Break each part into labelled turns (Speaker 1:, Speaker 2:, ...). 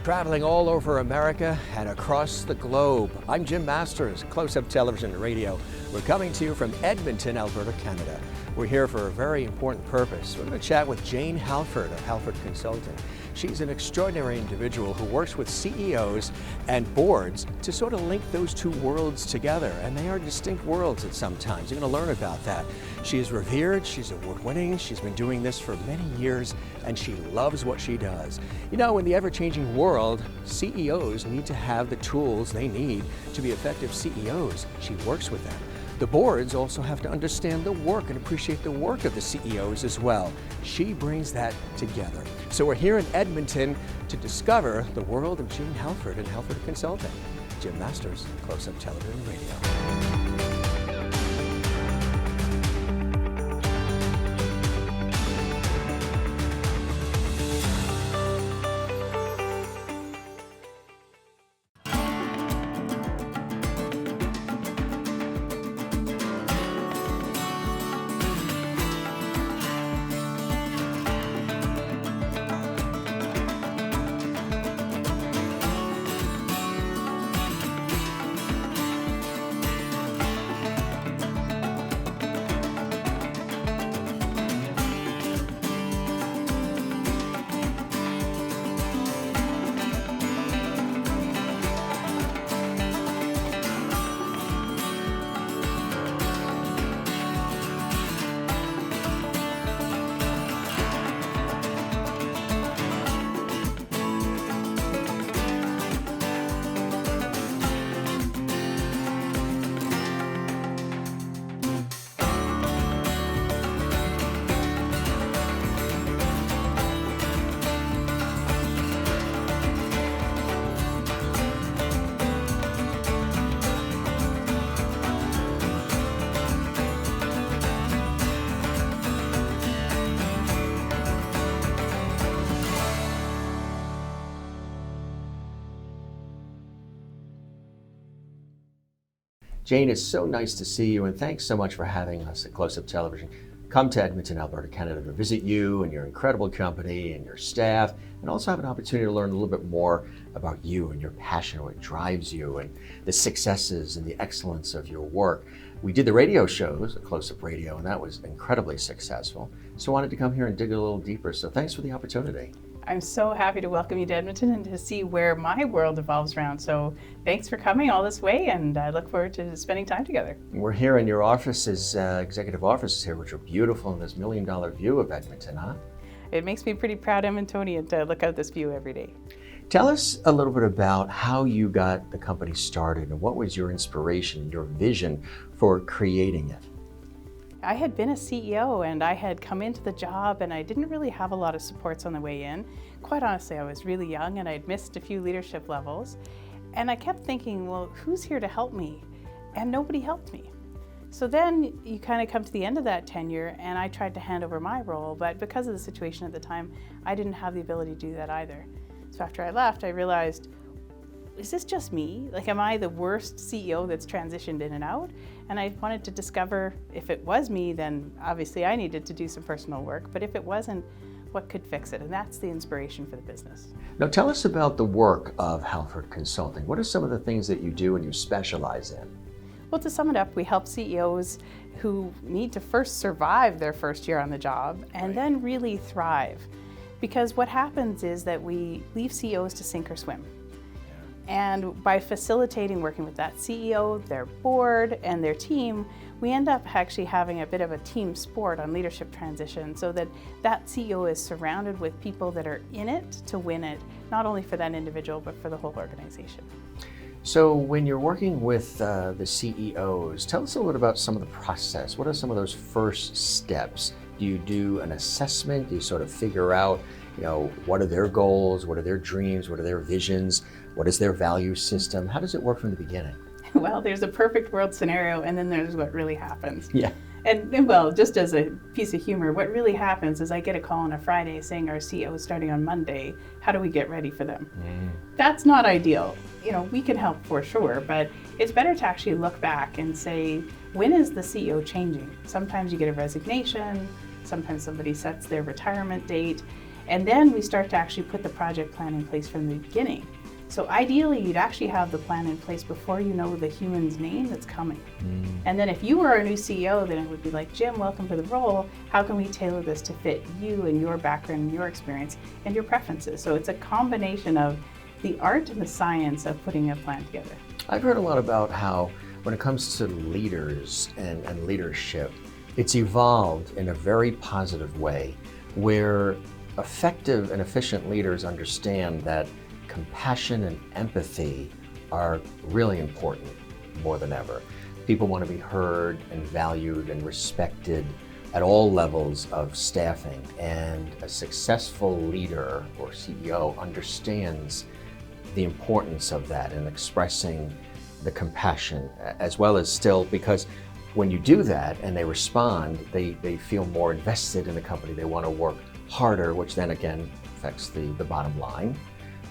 Speaker 1: Traveling all over America and across the globe. I'm Jim Masters, Close-Up Television and Radio. We're coming to you from Edmonton, Alberta, Canada. We're here for a very important purpose. We're going to chat with Jane Halford of Halford Consulting. She's an extraordinary individual who works with CEOs and boards to sort of link those two worlds together. And they are distinct worlds at some times. You're going to learn about that. She is revered, she's award-winning, she's been doing this for many years, and she loves what she does. You know, in the ever-changing world, CEOs need to have the tools they need to be effective CEOs. She works with them. The boards also have to understand the work and appreciate the work of the CEOs as well. She brings that together. So we're here in Edmonton to discover the world of Jane Halford and Halford Consulting. Jim Masters, Close-Up Television and Radio. Jane, it's so nice to see you, and thanks so much for having us at Close-Up Television. Come to Edmonton, Alberta, Canada to visit you and your incredible company and your staff, and also have an opportunity to learn a little bit more about you and your passion, what drives you, and the successes and the excellence of your work. We did the radio shows at Close-Up Radio, and that was incredibly successful. So I wanted to come here and dig a little deeper, so thanks for the opportunity.
Speaker 2: I'm so happy to welcome you to Edmonton and to see where my world evolves around. So thanks for coming all this way, and I look forward to spending time together.
Speaker 1: We're here in your offices, executive offices here, which are beautiful, and this $1 million view of Edmonton, huh?
Speaker 2: It makes me pretty proud Edmontonian to look out this view every day.
Speaker 1: Tell us a little bit about how you got the company started and what was your inspiration, your vision for creating it?
Speaker 2: I had been a CEO and I had come into the job and I didn't really have a lot of supports on the way in. Quite honestly, I was really young and I'd missed a few leadership levels. And I kept thinking, well, who's here to help me? And nobody helped me. So then you kind of come to the end of that tenure and I tried to hand over my role, but because of the situation at the time, I didn't have the ability to do that either. So after I left, I realized, is this just me? Like, am I the worst CEO that's transitioned in and out? And I wanted to discover if it was me, then obviously I needed to do some personal work, but if it wasn't, what could fix it? And that's the inspiration for the business.
Speaker 1: Now tell us about the work of Halford Consulting. What are some of the things that you do and you specialize in?
Speaker 2: Well, to sum it up, we help CEOs who need to first survive their first year on the job and then really thrive. Because what happens is that we leave CEOs to sink or swim. And by facilitating working with that CEO, their board, and their team, we end up actually having a bit of a team sport on leadership transition so that that CEO is surrounded with people that are in it to win it, not only for that individual, but for the whole organization.
Speaker 1: So when you're working with the CEOs, tell us a little bit about some of the process. What are some of those first steps? Do you do an assessment? Do you sort of figure out, what are their goals? What are their dreams? What are their visions? What is their value system? How does it work from the beginning?
Speaker 2: Well, there's a perfect world scenario, and then there's what really happens.
Speaker 1: Yeah.
Speaker 2: And well, just as a piece of humor, what really happens is I get a call on a Friday saying our CEO is starting on Monday. How do we get ready for them? That's not ideal. We can help for sure, but it's better to actually look back and say, when is the CEO changing? Sometimes you get a resignation, sometimes somebody sets their retirement date, And then we start to actually put the project plan in place from the beginning. So ideally, you'd actually have the plan in place before you know the human's name that's coming. And then if you were a new CEO, then it would be like, Jim, welcome to the role. How can we tailor this to fit you and your background and your experience and your preferences? So it's a combination of the art and the science of putting a plan together.
Speaker 1: I've heard a lot about how when it comes to leaders and leadership, it's evolved in a very positive way where effective and efficient leaders understand that compassion and empathy are really important more than ever. People want to be heard and valued and respected at all levels of staffing, and a successful leader or CEO understands the importance of that and expressing the compassion, as well as still, because when you do that and they respond, they feel more invested in the company. They want to work harder, which then again affects the bottom line.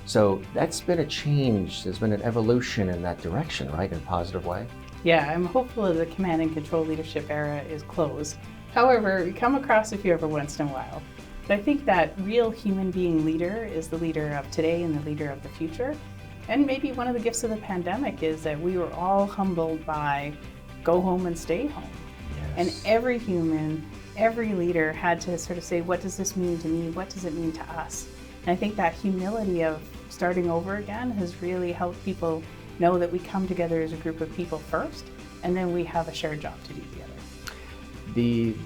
Speaker 1: So that's been a change. There's been an evolution in that direction, right, in a positive way?
Speaker 2: Yeah, I'm hopeful that the command and control leadership era is closed. However, we come across a few every once in a while. But I think that real human being leader is the leader of today and the leader of the future. And maybe one of the gifts of the pandemic is that we were all humbled by go home and stay home.
Speaker 1: Yes.
Speaker 2: And every human, every leader had to sort of say, what does this mean to me? What does it mean to us? And I think that humility of starting over again has really helped people know that we come together as a group of people first, and then we have a shared job to do together.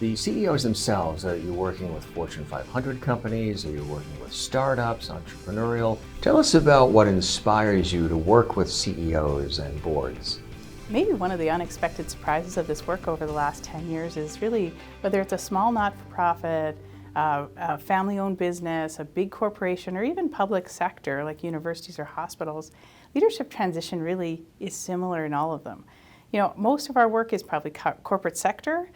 Speaker 1: The CEOs themselves, are you working with Fortune 500 companies? Are you working with startups, entrepreneurial? Tell us about what inspires you to work with CEOs and boards.
Speaker 2: Maybe one of the unexpected surprises of this work over the last 10 years is really, whether it's a small not-for-profit, a family-owned business, a big corporation, or even public sector like universities or hospitals, leadership transition really is similar in all of them. You know, most of our work is probably corporate sector,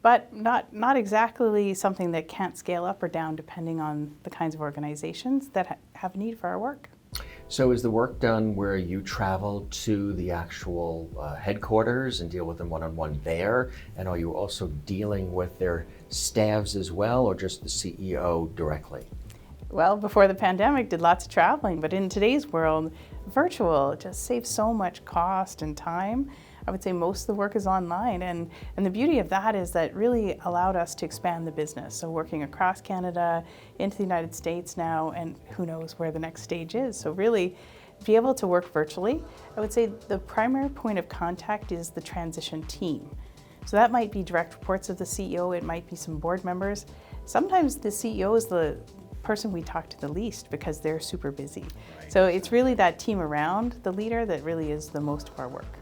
Speaker 2: but not exactly something that can't scale up or down depending on the kinds of organizations that have need for our work.
Speaker 1: So is the work done where you travel to the actual headquarters and deal with them one-on-one there? And are you also dealing with their staffs as well, or just the CEO directly?
Speaker 2: Well, before the pandemic, did lots of traveling, but in today's world, virtual just saves so much cost and time. I would say most of the work is online, and the beauty of that is that really allowed us to expand the business. So working across Canada, into the United States now, and who knows where the next stage is. So really be able to work virtually. I would say the primary point of contact is the transition team. So that might be direct reports of the CEO, it might be some board members. Sometimes the CEO is the person we talk to the least because they're super busy.
Speaker 1: Right.
Speaker 2: So it's really that team around the leader that really is the most of our work.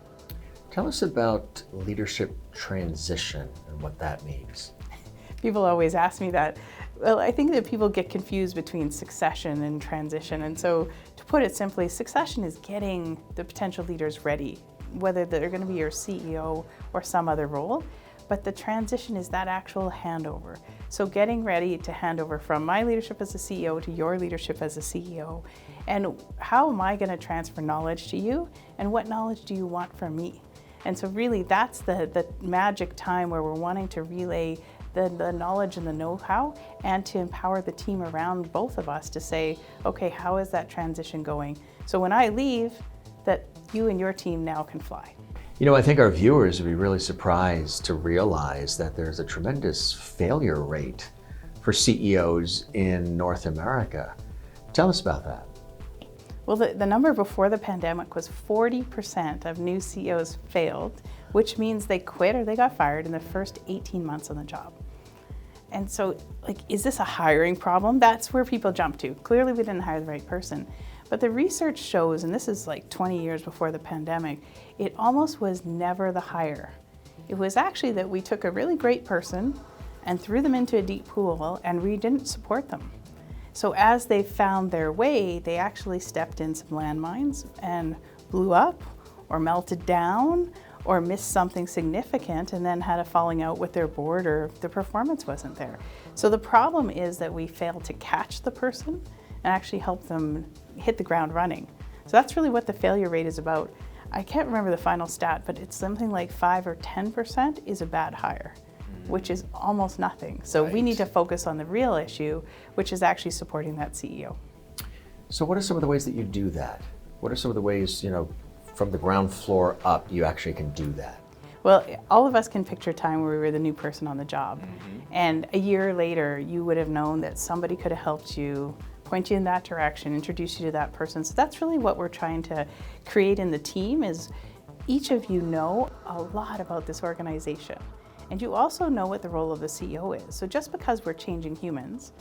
Speaker 1: Tell us about leadership transition and what that means.
Speaker 2: People always ask me that. Well, I think that people get confused between succession and transition. And so to put it simply, succession is getting the potential leaders ready, whether they're going to be your CEO or some other role. But the transition is that actual handover. So getting ready to hand over from my leadership as a CEO to your leadership as a CEO. And how am I going to transfer knowledge to you? And what knowledge do you want from me? And so really that's the magic time where we're wanting to relay the knowledge and the know-how, and to empower the team around both of us to say, okay, how is that transition going? So when I leave, that you and your team now can fly.
Speaker 1: You know, I think our viewers would be really surprised to realize that there's a tremendous failure rate for CEOs in North America. Tell us about that.
Speaker 2: Well, the number before the pandemic was 40% of new CEOs failed, which means they quit or they got fired in the first 18 months on the job. And so, is this a hiring problem? That's where people jump to. Clearly, we didn't hire the right person. But the research shows, and this is 20 years before the pandemic, it almost was never the hire. It was actually that we took a really great person and threw them into a deep pool, and we didn't support them. So as they found their way, they actually stepped in some landmines and blew up or melted down or missed something significant and then had a falling out with their board, or the performance wasn't there. So the problem is that we failed to catch the person and actually help them hit the ground running. So that's really what the failure rate is about. I can't remember the final stat, but it's something like 5 or 10% is a bad hire. which is almost nothing. So we need to focus on the real issue, which is actually supporting that CEO.
Speaker 1: So what are some of the ways that you do that? What are some of the ways, from the ground floor up, you actually can do that?
Speaker 2: Well, all of us can picture a time where we were the new person on the job. And a year later, you would have known that somebody could have helped you, point you in that direction, introduce you to that person. So that's really what we're trying to create in the team is each of you know a lot about this organization. And you also know what the role of the CEO is. So just because we're changing humans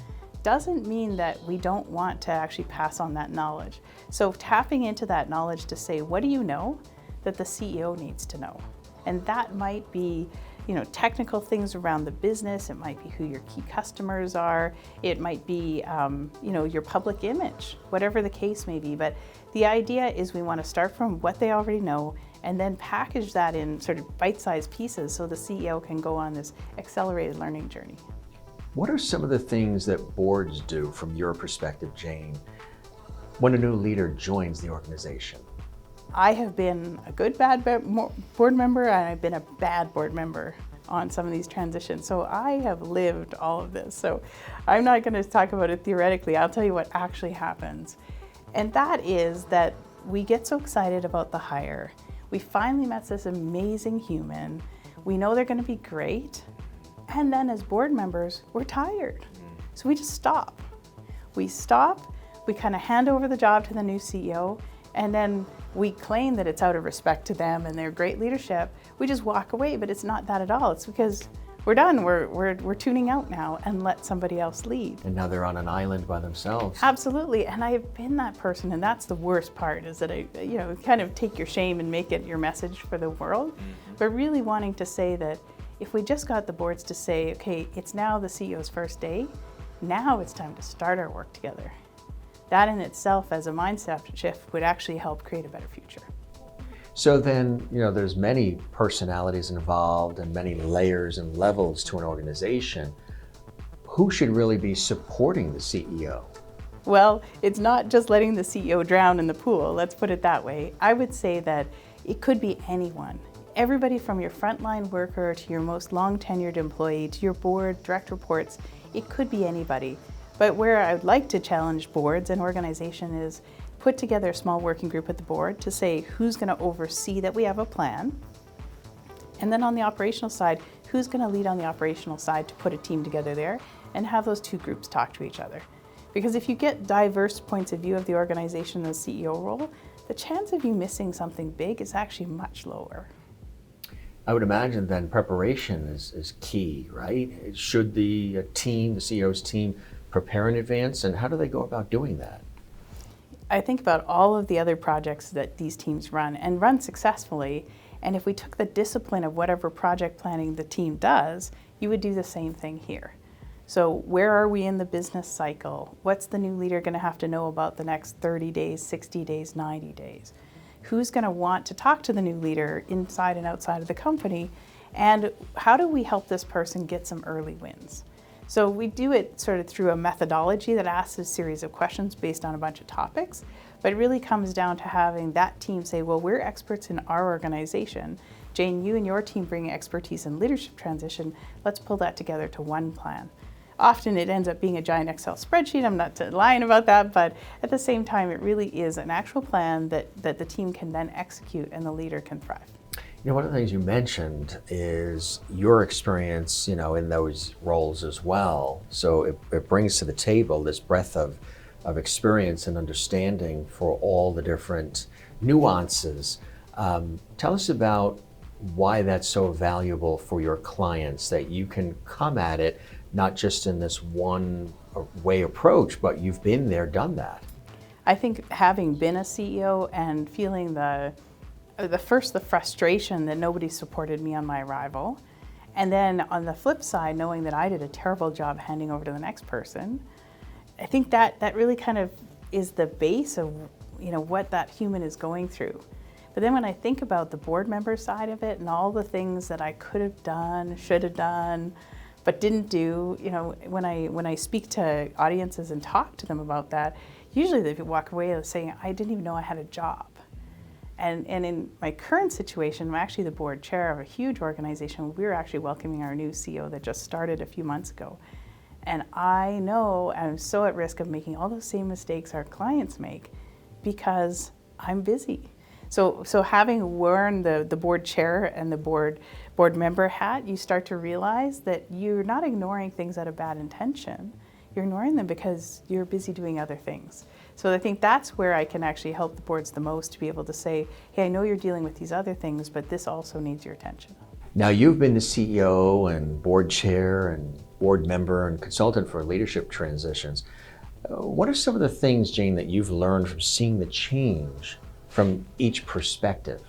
Speaker 2: doesn't mean that we don't want to actually pass on that knowledge. So tapping into that knowledge to say, what do you know that the CEO needs to know? And that might be, technical things around the business. It might be who your key customers are. It might be, your public image, whatever the case may be. But the idea is we want to start from what they already know and then package that in sort of bite-sized pieces so the CEO can go on this accelerated learning journey.
Speaker 1: What are some of the things that boards do from your perspective, Jane, when a new leader joins the organization?
Speaker 2: I have been a good, bad board member, and I've been a bad board member on some of these transitions. So I have lived all of this. So I'm not going to talk about it theoretically. I'll tell you what actually happens. And that is that we get so excited about the hire. We finally met this amazing human. We know they're going to be great. And then as board members, we're tired. So we just stop. We stop, we kind of hand over the job to the new CEO, and then we claim that it's out of respect to them and their great leadership. We just walk away, but it's not that at all. It's because we're done. We're tuning out now and let somebody else lead.
Speaker 1: And now they're on an island by themselves.
Speaker 2: Absolutely, and I have been that person, and that's the worst part, is that I, kind of take your shame and make it your message for the world, but really wanting to say that if we just got the boards to say, okay, it's now the CEO's first day, now it's time to start our work together. That in itself as a mindset shift would actually help create a better future.
Speaker 1: So then, there's many personalities involved and many layers and levels to an organization. Who should really be supporting the CEO?
Speaker 2: Well, it's not just letting the CEO drown in the pool, let's put it that way. I would say that it could be anyone. Everybody from your frontline worker to your most long tenured employee to your board, direct reports, it could be anybody. But where I would like to challenge boards and organization is put together a small working group at the board to say who's going to oversee that we have a plan. And then on the operational side, who's going to lead on the operational side to put a team together there and have those two groups talk to each other. Because if you get diverse points of view of the organization in the CEO role, the chance of you missing something big is actually much lower.
Speaker 1: I would imagine then preparation is key, right? Should the CEO's team, prepare in advance, and how do they go about doing that?
Speaker 2: I think about all of the other projects that these teams run and run successfully, and if we took the discipline of whatever project planning the team does, you would do the same thing here. So where are we in the business cycle? What's the new leader going to have to know about the next 30 days, 60 days, 90 days? Who's going to want to talk to the new leader inside and outside of the company? And how do we help this person get some early wins? So we do it sort of through a methodology that asks a series of questions based on a bunch of topics, but it really comes down to having that team say, well, we're experts in our organization. Jane, you and your team bring expertise in leadership transition. Let's pull that together to one plan. Often it ends up being a giant Excel spreadsheet. I'm not lying about that, but at the same time, it really is an actual plan that the team can then execute and the leader can thrive.
Speaker 1: One of the things you mentioned is your experience, in those roles as well. So it brings to the table this breadth of experience and understanding for all the different nuances. Tell us about why that's so valuable for your clients, that you can come at it not just in this one way approach, but you've been there, done that.
Speaker 2: I think having been a CEO and feeling the frustration that nobody supported me on my arrival, and then on the flip side, knowing that I did a terrible job handing over to the next person, I think that really kind of is the base of what that human is going through. But then when I think about the board member side of it and all the things that I could have done, should have done, but didn't do, when I speak to audiences and talk to them about that, usually they walk away saying, I didn't even know I had a job. And in my current situation, I'm actually the board chair of a huge organization. We're actually welcoming our new CEO that just started a few months ago. And I know I'm so at risk of making all those same mistakes our clients make because I'm busy. So having worn the board chair and the board member hat, you start to realize that you're not ignoring things out of bad intention. You're ignoring them because you're busy doing other things. So I think that's where I can actually help the boards the most, to be able to say, hey, I know you're dealing with these other things, but this also needs your attention.
Speaker 1: Now, you've been the CEO and board chair and board member and consultant for leadership transitions. What are some of the things, Jane, that you've learned from seeing the change from each perspective?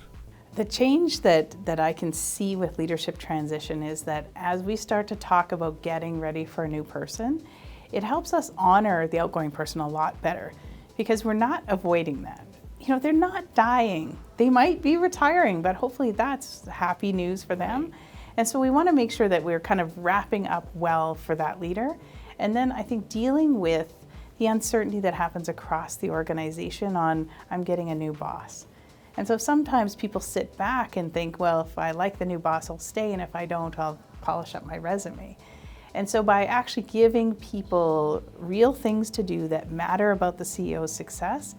Speaker 2: The change that I can see with leadership transition is that as we start to talk about getting ready for a new person, it helps us honor the outgoing person a lot better, because we're not avoiding that. You know, they're not dying. They might be retiring, but hopefully that's happy news for them. And so we want to make sure that we're kind of wrapping up well for that leader. And then I think dealing with the uncertainty that happens across the organization on, I'm getting a new boss. And so sometimes people sit back and think, well, if I like the new boss, I'll stay, and if I don't, I'll polish up my resume. And so by actually giving people real things to do that matter about the CEO's success,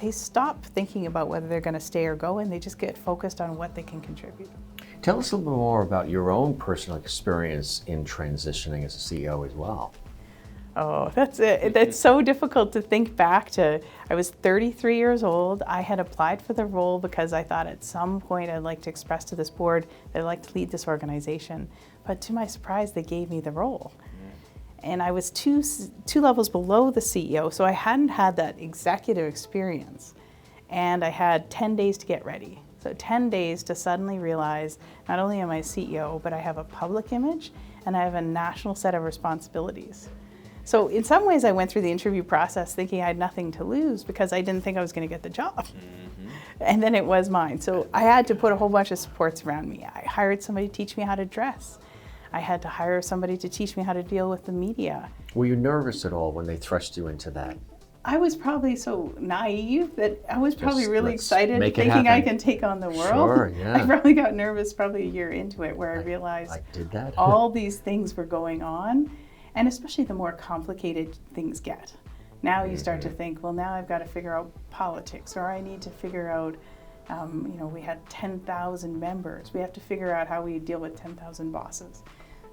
Speaker 2: they stop thinking about whether they're going to stay or go, and they just get focused on what they can contribute.
Speaker 1: Tell us a little bit more about your own personal experience in transitioning as a CEO as well.
Speaker 2: Oh, that's so difficult to think back to. I was 33 years old. I had applied for the role because I thought at some point I'd like to express to this board that I'd like to lead this organization. But to my surprise, they gave me the role. And I was two levels below the CEO, so I hadn't had that executive experience. And I had 10 days to get ready. So 10 days to suddenly realize not only am I CEO, but I have a public image and I have a national set of responsibilities. So in some ways I went through the interview process thinking I had nothing to lose because I didn't think I was going to get the job. Mm-hmm. And then it was mine. So I had to put a whole bunch of supports around me. I hired somebody to teach me how to dress. I had to hire somebody to teach me how to deal with the media.
Speaker 1: Were you nervous at all when they thrust you into that?
Speaker 2: I was probably so naive that I was probably really excited, thinking
Speaker 1: happen.
Speaker 2: I can take on the world.
Speaker 1: Sure, yeah.
Speaker 2: I probably got nervous probably a year into it, where I realized all these things were going on, and especially the more complicated things get. Now you start to think, well, now I've got to figure out politics, or I need to figure out, we had 10,000 members. We have to figure out how we deal with 10,000 bosses.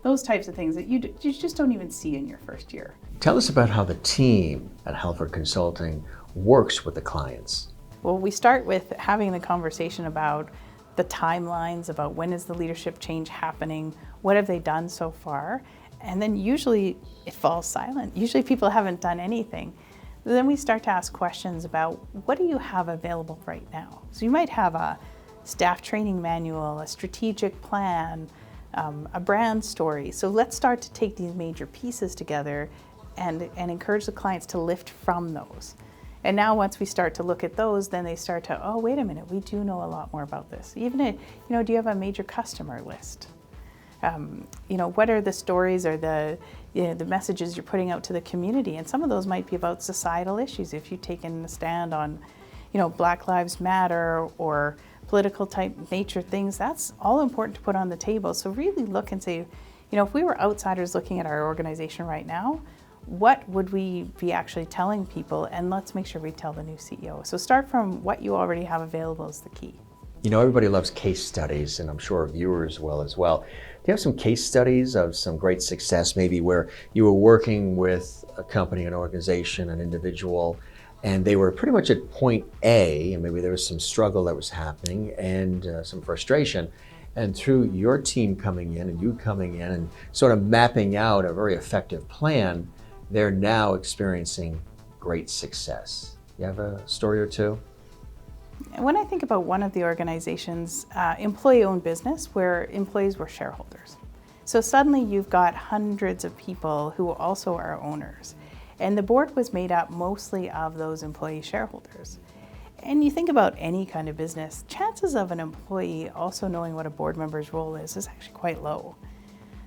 Speaker 2: Those types of things that you just don't even see in your first year.
Speaker 1: Tell us about how the team at Halford Consulting works with the clients.
Speaker 2: Well, we start with having the conversation about the timelines, about when is the leadership change happening, what have they done so far, and then usually it falls silent. Usually people haven't done anything. Then we start to ask questions about what do you have available right now? So you might have a staff training manual, a strategic plan, a brand story. So let's start to take these major pieces together and encourage the clients to lift from those. And now once we start to look at those, then they start to, oh, wait a minute, we do know a lot more about this. Even, do you have a major customer list? What are the stories or the messages you're putting out to the community? And some of those might be about societal issues. If you've taken a stand on, Black Lives Matter or political type nature things, that's all important to put on the table. So really look and say, if we were outsiders looking at our organization right now, what would we be actually telling people? And let's make sure we tell the new CEO. So start from what you already have available is the key.
Speaker 1: Everybody loves case studies, and I'm sure viewers will as well. Do you have some case studies of some great success, maybe where you were working with a company, an organization, an individual, and they were pretty much at point A, and maybe there was some struggle that was happening and some frustration, and through your team coming in and you coming in and sort of mapping out a very effective plan, they're now experiencing great success. You have a story or two?
Speaker 2: When I think about one of the organizations, employee-owned business, where employees were shareholders. So suddenly you've got hundreds of people who also are owners. And the board was made up mostly of those employee shareholders. And you think about any kind of business, chances of an employee also knowing what a board member's role is actually quite low.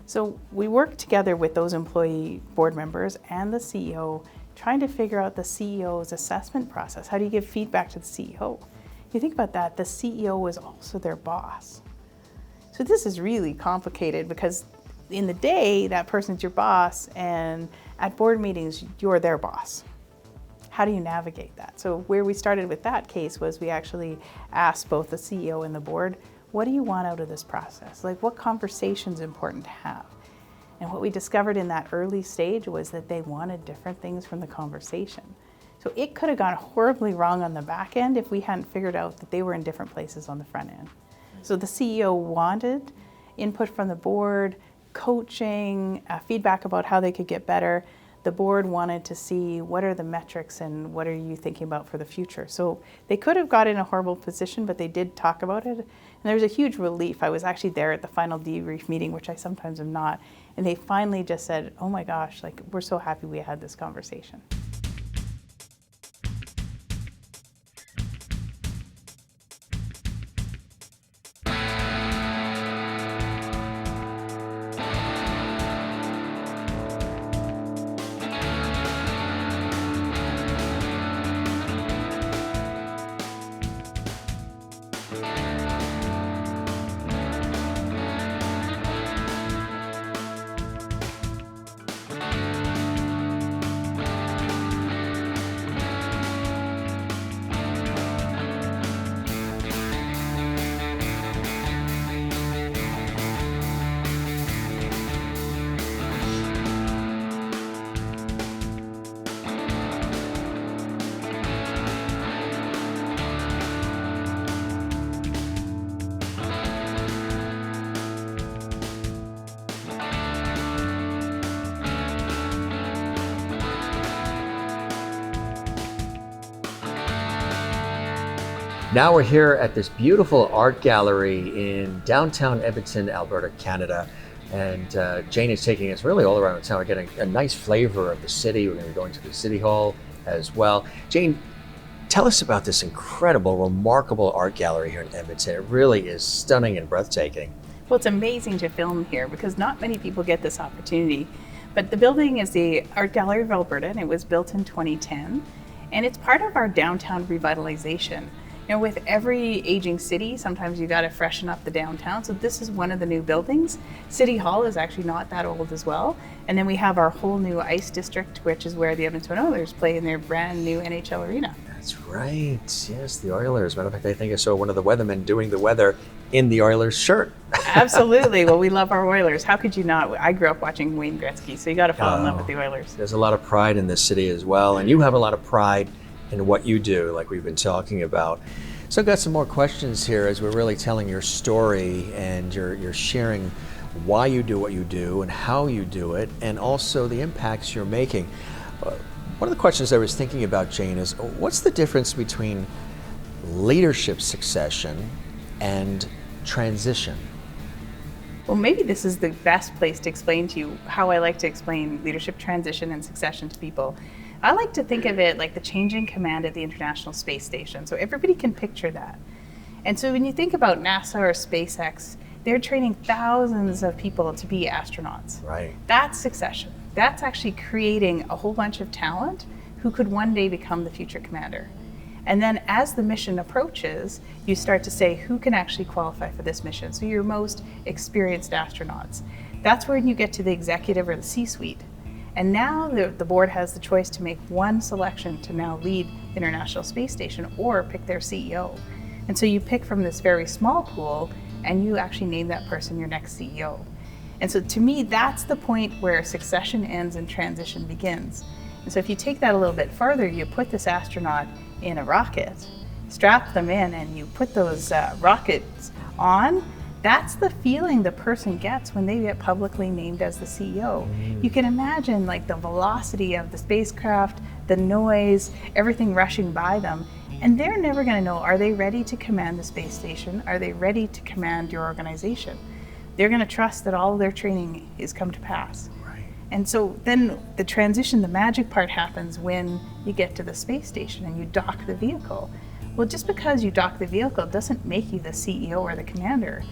Speaker 2: So we worked together with those employee board members and the CEO, trying to figure out the CEO's assessment process. How do you give feedback to the CEO? you think about that, the CEO was also their boss. So this is really complicated because in the day, that person's your boss, and at board meetings, you're their boss. How do you navigate that? So where we started with that case was we actually asked both the CEO and the board, what do you want out of this process? Like, what conversation's important to have? And what we discovered in that early stage was that they wanted different things from the conversation. So it could have gone horribly wrong on the back end if we hadn't figured out that they were in different places on the front end. So the CEO wanted input from the board, coaching, feedback about how they could get better. The board wanted to see what are the metrics and what are you thinking about for the future. So they could have got in a horrible position, but they did talk about it. And there was a huge relief. I was actually there at the final debrief meeting, which I sometimes am not. And they finally just said, oh my gosh, like, we're so happy we had this conversation.
Speaker 1: Now we're here at this beautiful art gallery in downtown Edmonton, Alberta, Canada. And Jane is taking us really all around town. We're getting a nice flavor of the city. We're going to be going to the City Hall as well. Jane, tell us about this incredible, remarkable art gallery here in Edmonton. It really is stunning and breathtaking.
Speaker 2: Well, it's amazing to film here because not many people get this opportunity. But the building is the Art Gallery of Alberta, and it was built in 2010. And it's part of our downtown revitalization. You know, with every aging city, sometimes you got to freshen up the downtown. So this is one of the new buildings. City Hall is actually not that old as well. And then we have our whole new ice district, which is where the Edmonton Oilers play in their brand new NHL arena.
Speaker 1: That's right. Yes, the Oilers. Matter of fact, I think I saw one of the weathermen doing the weather in the Oilers shirt.
Speaker 2: Absolutely. Well, we love our Oilers. How could you not? I grew up watching Wayne Gretzky, so you got to fall in love with the Oilers.
Speaker 1: There's a lot of pride in this city as well, and you have a lot of pride in what you do, like we've been talking about. So I've got some more questions here as we're really telling your story, and you're sharing why you do what you do and how you do it, and also the impacts you're making. One of the questions I was thinking about, Jane, is what's the difference between leadership succession and transition?
Speaker 2: Well, maybe this is the best place to explain to you how I like to explain leadership transition and succession to people. I like to think of it like the change in command at the International Space Station, so everybody can picture that. And so when you think about NASA or SpaceX, they're training thousands of people to be astronauts.
Speaker 1: Right.
Speaker 2: That's succession. That's actually creating a whole bunch of talent who could one day become the future commander. And then as the mission approaches, you start to say who can actually qualify for this mission. So your most experienced astronauts. That's when you get to the executive or the C-suite. And now the board has the choice to make one selection to now lead the International Space Station or pick their CEO. And so you pick from this very small pool and you actually name that person your next CEO. And so to me, that's the point where succession ends and transition begins. And so if you take that a little bit further, you put this astronaut in a rocket, strap them in, and you put those rockets on. That's the feeling the person gets when they get publicly named as the CEO. You can imagine like the velocity of the spacecraft, the noise, everything rushing by them. And they're never going to know, are they ready to command the space station? Are they ready to command your organization? They're going to trust that all of their training is come to pass.
Speaker 1: Right.
Speaker 2: And so then the transition, the magic part happens when you get to the space station and you dock the vehicle. Well, just because you dock the vehicle doesn't make you the CEO or the commander.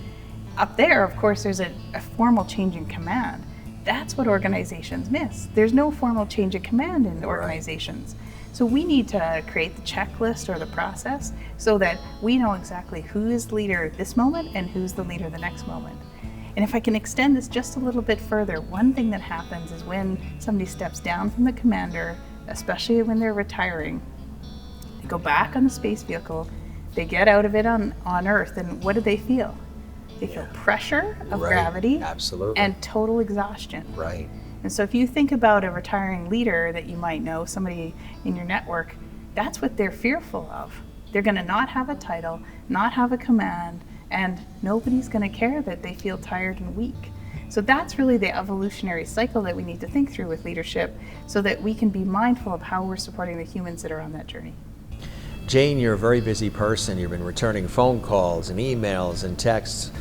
Speaker 2: Up there, of course, there's a formal change in command. That's what organizations miss. There's no formal change in command in organizations. So we need to create the checklist or the process so that we know exactly who is the leader this moment and who's the leader the next moment. And if I can extend this just a little bit further, one thing that happens is when somebody steps down from the commander, especially when they're retiring, they go back on the space vehicle, they get out of it on Earth, and what do they feel? They feel pressure of gravity,
Speaker 1: absolutely,
Speaker 2: and total exhaustion.
Speaker 1: Right.
Speaker 2: And so if you think about a retiring leader that you might know, somebody in your network, that's what they're fearful of. They're going to not have a title, not have a command, and nobody's going to care that they feel tired and weak. So that's really the evolutionary cycle that we need to think through with leadership so that we can be mindful of how we're supporting the humans that are on that journey.
Speaker 1: Jane, you're a very busy person. You've been returning phone calls and emails and texts,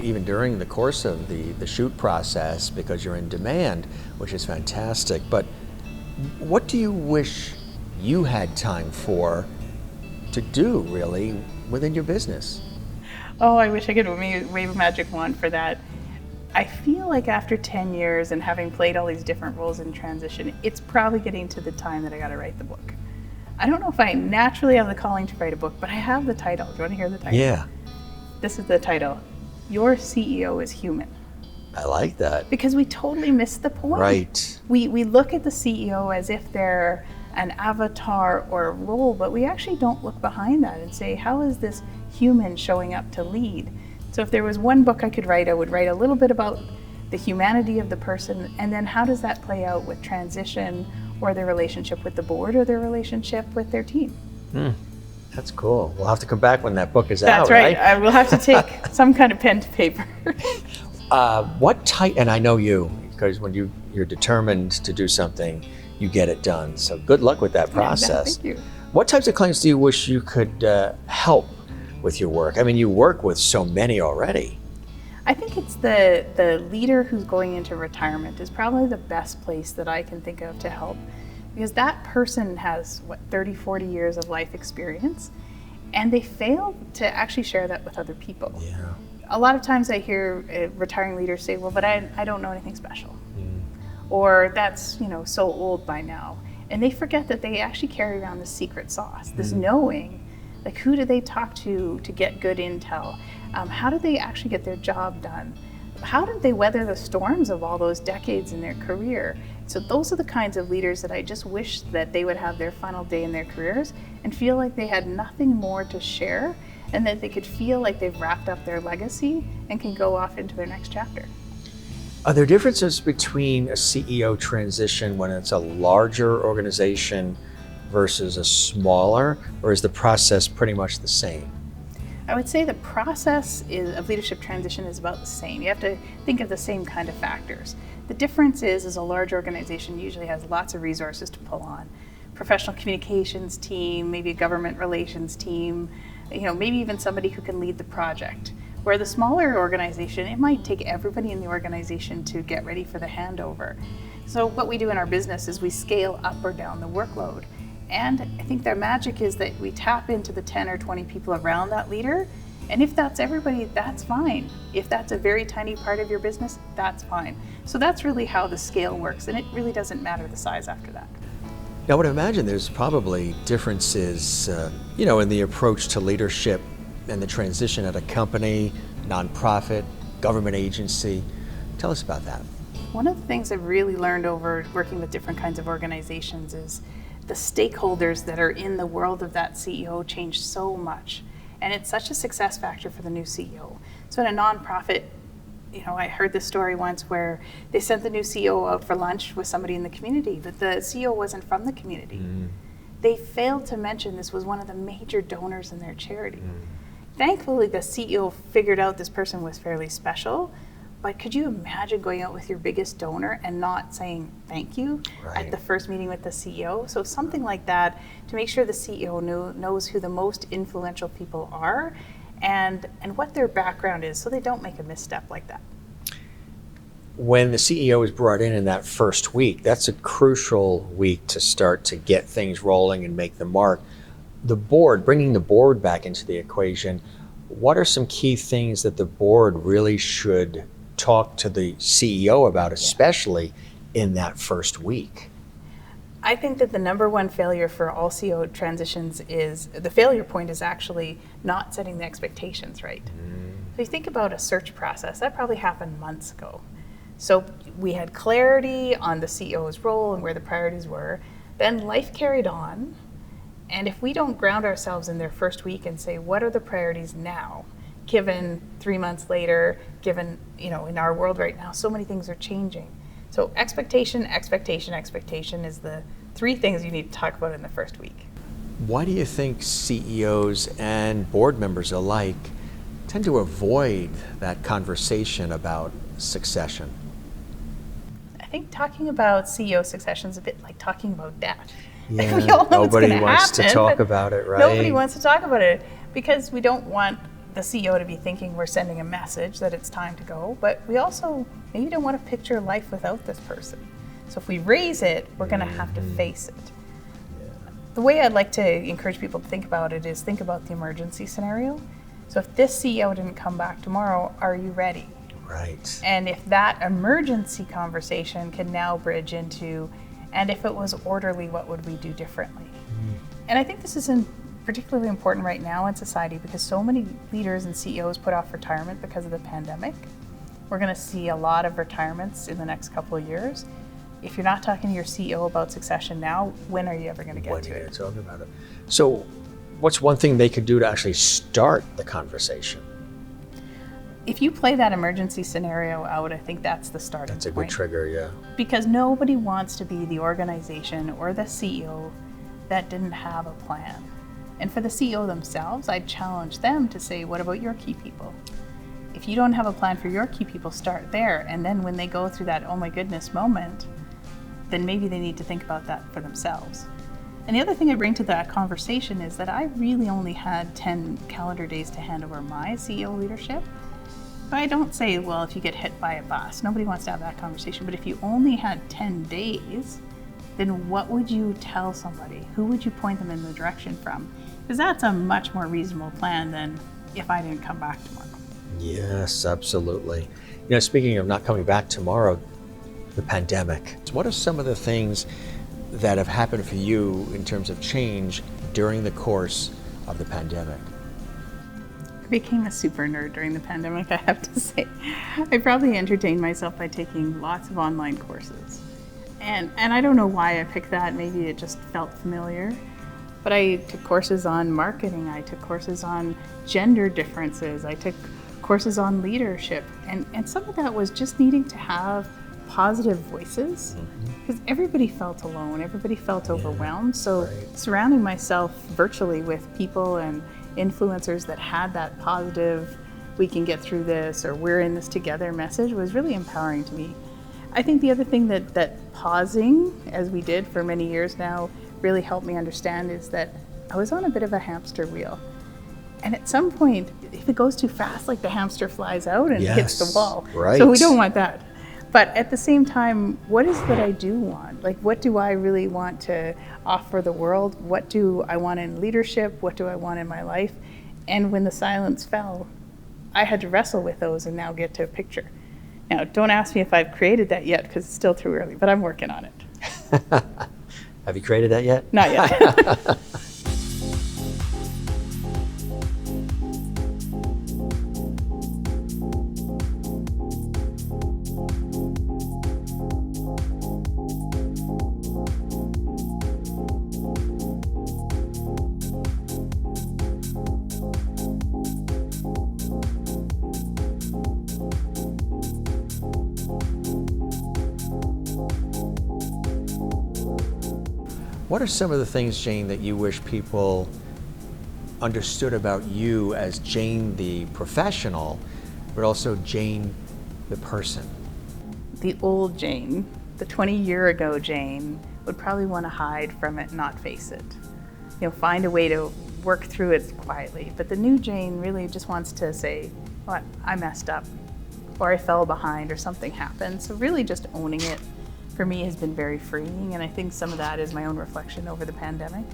Speaker 1: even during the course of the shoot process, because you're in demand, which is fantastic. But what do you wish you had time for to do, really, within your business?
Speaker 2: Oh, I wish I could wave a magic wand for that. I feel like after 10 years and having played all these different roles in transition, it's probably getting to the time that I got to write the book. I don't know if I naturally have the calling to write a book, but I have the title. Do you want to hear the title?
Speaker 1: Yeah.
Speaker 2: This is the title. Your CEO is human.
Speaker 1: I like that.
Speaker 2: Because we totally miss the point.
Speaker 1: Right.
Speaker 2: We look at the CEO as if they're an avatar or a role, but we actually don't look behind that and say, how is this human showing up to lead? So if there was one book I could write, I would write a little bit about the humanity of the person, and then how does that play out with transition or their relationship with the board or their relationship with their team.
Speaker 1: That's cool. We'll have to come back when that book is
Speaker 2: That's
Speaker 1: out,
Speaker 2: right? I will have to take some kind of pen to paper.
Speaker 1: What type, and I know you, because when you're determined to do something, you get it done. So good luck with that process.
Speaker 2: Thank you.
Speaker 1: What types of clients do you wish you could help with your work? I mean, you work with so many already.
Speaker 2: I think it's the leader who's going into retirement is probably the best place that I can think of to help, because that person has 30, 40 years of life experience, and they fail to actually share that with other people.
Speaker 1: Yeah.
Speaker 2: A lot of times I hear retiring leaders say, well, but I don't know anything special. Or that's, so old by now. And they forget that they actually carry around the secret sauce, this knowing, like who do they talk to get good intel? How do they actually get their job done? How did they weather the storms of all those decades in their career? So those are the kinds of leaders that I just wish that they would have their final day in their careers and feel like they had nothing more to share, and that they could feel like they've wrapped up their legacy and can go off into their next chapter.
Speaker 1: Are there differences between a CEO transition when it's a larger organization versus a smaller, or is the process pretty much the same?
Speaker 2: I would say the process of leadership transition is about the same. You have to think of the same kind of factors. The difference is a large organization usually has lots of resources to pull on. Professional communications team, maybe a government relations team, maybe even somebody who can lead the project. Where the smaller organization, it might take everybody in the organization to get ready for the handover. So what we do in our business is we scale up or down the workload. And I think their magic is that we tap into the 10 or 20 people around that leader. And if that's everybody, that's fine. If that's a very tiny part of your business, that's fine. So that's really how the scale works. And it really doesn't matter the size after that.
Speaker 1: I would imagine there's probably differences, in the approach to leadership and the transition at a company, nonprofit, government agency. Tell us about that.
Speaker 2: One of the things I've really learned over working with different kinds of organizations is the stakeholders that are in the world of that CEO change so much. And it's such a success factor for the new CEO. So in a nonprofit, I heard this story once where they sent the new CEO out for lunch with somebody in the community, but the CEO wasn't from the community. They failed to mention this was one of the major donors in their charity. Thankfully, the CEO figured out this person was fairly special, but could you imagine going out with your biggest donor and not saying thank you at the first meeting with the CEO? So something like that to make sure the CEO knows who the most influential people are and what their background is so they don't make a misstep like that.
Speaker 1: When the CEO is brought in that first week, that's a crucial week to start to get things rolling and make the mark. The board, bringing the board back into the equation, what are some key things that the board really should talk to the CEO about, especially in that first week?
Speaker 2: I think that the number one failure for all CEO transitions is, the failure point is actually not setting the expectations right. So you think about a search process, that probably happened months ago. So we had clarity on the CEO's role and where the priorities were. Then life carried on. And if we don't ground ourselves in their first week and say, what are the priorities now? Given 3 months later, given, in our world right now, so many things are changing. So expectation is the 3 things you need to talk about in the first week.
Speaker 1: Why do you think CEOs and board members alike tend to avoid that conversation about succession?
Speaker 2: I think talking about CEO succession is a bit like talking about death.
Speaker 1: Yeah,
Speaker 2: we all know
Speaker 1: nobody
Speaker 2: it's
Speaker 1: wants
Speaker 2: happen,
Speaker 1: to talk about it, right?
Speaker 2: Nobody wants to talk about it because we don't want the CEO to be thinking we're sending a message that it's time to go, but we also maybe don't want to picture life without this person. So if we raise it, we're going to have to face it. Yeah. The way I'd like to encourage people to think about it is think about the emergency scenario. So if this CEO didn't come back tomorrow, are you ready?
Speaker 1: Right.
Speaker 2: And if that emergency conversation can now bridge into, and if it was orderly, what would we do differently? And I think this is particularly important right now in society because so many leaders and CEOs put off retirement because of the pandemic. We're going to see a lot of retirements in the next couple of years. If you're not talking to your CEO about succession now, when are you ever going to get to it?
Speaker 1: Talking about it. So what's one thing they could do to actually start the conversation?
Speaker 2: If you play that emergency scenario out, I think that's the starting point.
Speaker 1: That's a good trigger, yeah.
Speaker 2: Because nobody wants to be the organization or the CEO that didn't have a plan. And for the CEO themselves, I'd challenge them to say, what about your key people? If you don't have a plan for your key people, start there. And then when they go through that, oh my goodness moment, then maybe they need to think about that for themselves. And the other thing I bring to that conversation is that I really only had 10 calendar days to hand over my CEO leadership. But I don't say, well, if you get hit by a bus, nobody wants to have that conversation. But if you only had 10 days, then what would you tell somebody? Who would you point them in the direction from? Because that's a much more reasonable plan than if I didn't come back tomorrow.
Speaker 1: Yes, absolutely. Speaking of not coming back tomorrow, the pandemic. What are some of the things that have happened for you in terms of change during the course of the pandemic?
Speaker 2: I became a super nerd during the pandemic, I have to say. I probably entertained myself by taking lots of online courses. And I don't know why I picked that. Maybe it just felt familiar. But I took courses on marketing. I took courses on gender differences. I took courses on leadership. And some of that was just needing to have positive voices because everybody felt alone. Everybody felt overwhelmed. So surrounding myself virtually with people and influencers that had that positive, we can get through this, or we're in this together message was really empowering to me. I think the other thing that pausing, as we did for many years now, really helped me understand is that I was on a bit of a hamster wheel. And at some point, if it goes too fast, like the hamster flies out and hits the wall.
Speaker 1: Right.
Speaker 2: So we don't want that. But at the same time, what is that I do want? Like, what do I really want to offer the world? What do I want in leadership? What do I want in my life? And when the silence fell, I had to wrestle with those and now get to a picture. Now, don't ask me if I've created that yet because it's still too early, but I'm working on it.
Speaker 1: Have you created that yet?
Speaker 2: Not yet.
Speaker 1: What are some of the things, Jane, that you wish people understood about you as Jane the professional, but also Jane the person?
Speaker 2: The old Jane, the 20-year-ago Jane, would probably want to hide from it, not face it. Find a way to work through it quietly. But the new Jane really just wants to say, well, I messed up, or I fell behind, or something happened. So really just owning it for me has been very freeing, and I think some of that is my own reflection over the pandemic.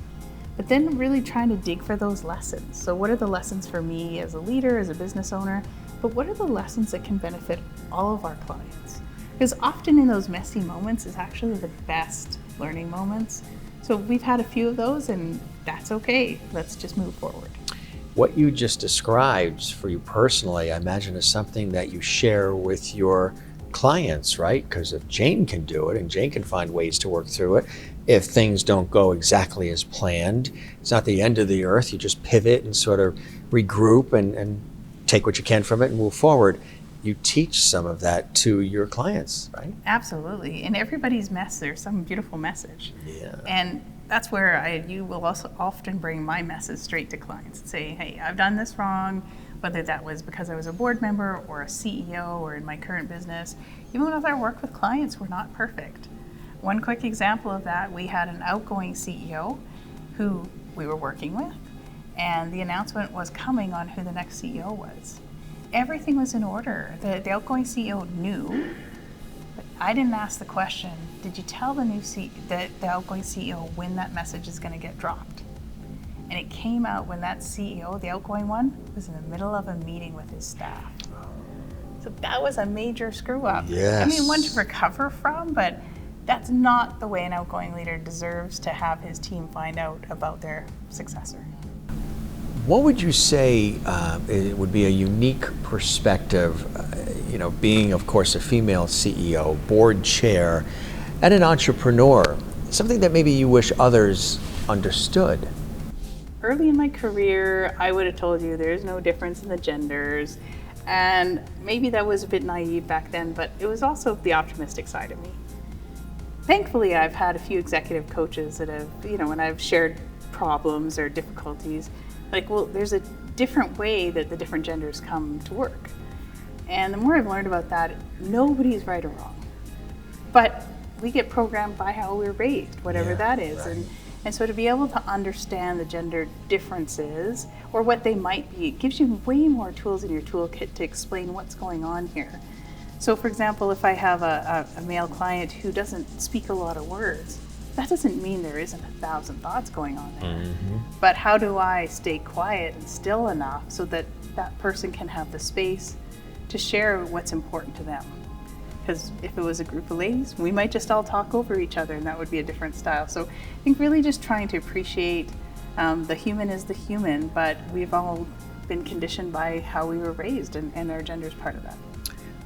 Speaker 2: But then really trying to dig for those lessons. So what are the lessons for me as a leader, as a business owner, but what are the lessons that can benefit all of our clients? Because often in those messy moments is actually the best learning moments. So we've had a few of those, and that's okay. Let's just move forward.
Speaker 1: What you just described for you personally, I imagine, is something that you share with your clients, right? Because if Jane can do it and Jane can find ways to work through it, if things don't go exactly as planned, it's not the end of the earth. You just pivot and sort of regroup and take what you can from it and move forward. You teach some of that to your clients, right?
Speaker 2: Absolutely. In everybody's mess, there's some beautiful message.
Speaker 1: Yeah.
Speaker 2: And that's where you will also often bring my message straight to clients and say, hey, I've done this wrong, whether that was because I was a board member or a CEO or in my current business. Even with our work with clients, we're not perfect. One quick example of that, we had an outgoing CEO who we were working with, and the announcement was coming on who the next CEO was. Everything was in order. The outgoing CEO knew, but I didn't ask the question, did you tell the outgoing CEO when that message is going to get dropped? And it came out when that CEO, the outgoing one, was in the middle of a meeting with his staff. So that was a major screw up.
Speaker 1: Yes.
Speaker 2: I mean, one to recover from, but that's not the way an outgoing leader deserves to have his team find out about their successor.
Speaker 1: What would you say it would be a unique perspective, being, of course, a female CEO, board chair, and an entrepreneur, something that maybe you wish others understood?
Speaker 2: Early in my career, I would have told you there's no difference in the genders, and maybe that was a bit naive back then, but it was also the optimistic side of me. Thankfully, I've had a few executive coaches that have, when I've shared problems or difficulties, like, well, there's a different way that the different genders come to work. And the more I've learned about that, nobody's right or wrong. But we get programmed by how we're raised, whatever that is.
Speaker 1: Right.
Speaker 2: And so to be able to understand the gender differences or what they might be, it gives you way more tools in your toolkit to explain what's going on here. So for example, if I have a male client who doesn't speak a lot of words, that doesn't mean there isn't 1,000 thoughts going on there. Mm-hmm. But how do I stay quiet and still enough so that that person can have the space to share what's important to them? Because if it was a group of ladies, we might just all talk over each other and that would be a different style. So I think really just trying to appreciate the human is the human, but we've all been conditioned by how we were raised, and our gender is part of that.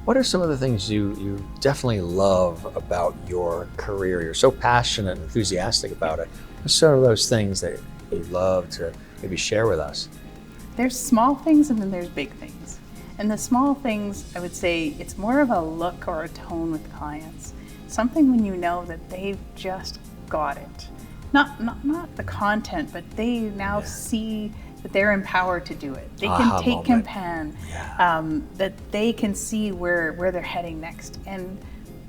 Speaker 1: What are some of the things you definitely love about your career? You're so passionate and enthusiastic about it. What are some of those things that you love to maybe share with us?
Speaker 2: There's small things and then there's big things. And the small things, I would say, it's more of a look or a tone with clients. Something when you know that they've just got it. Not the content, but they now see that they're empowered to do it. They can take command, that they can see where they're heading next. And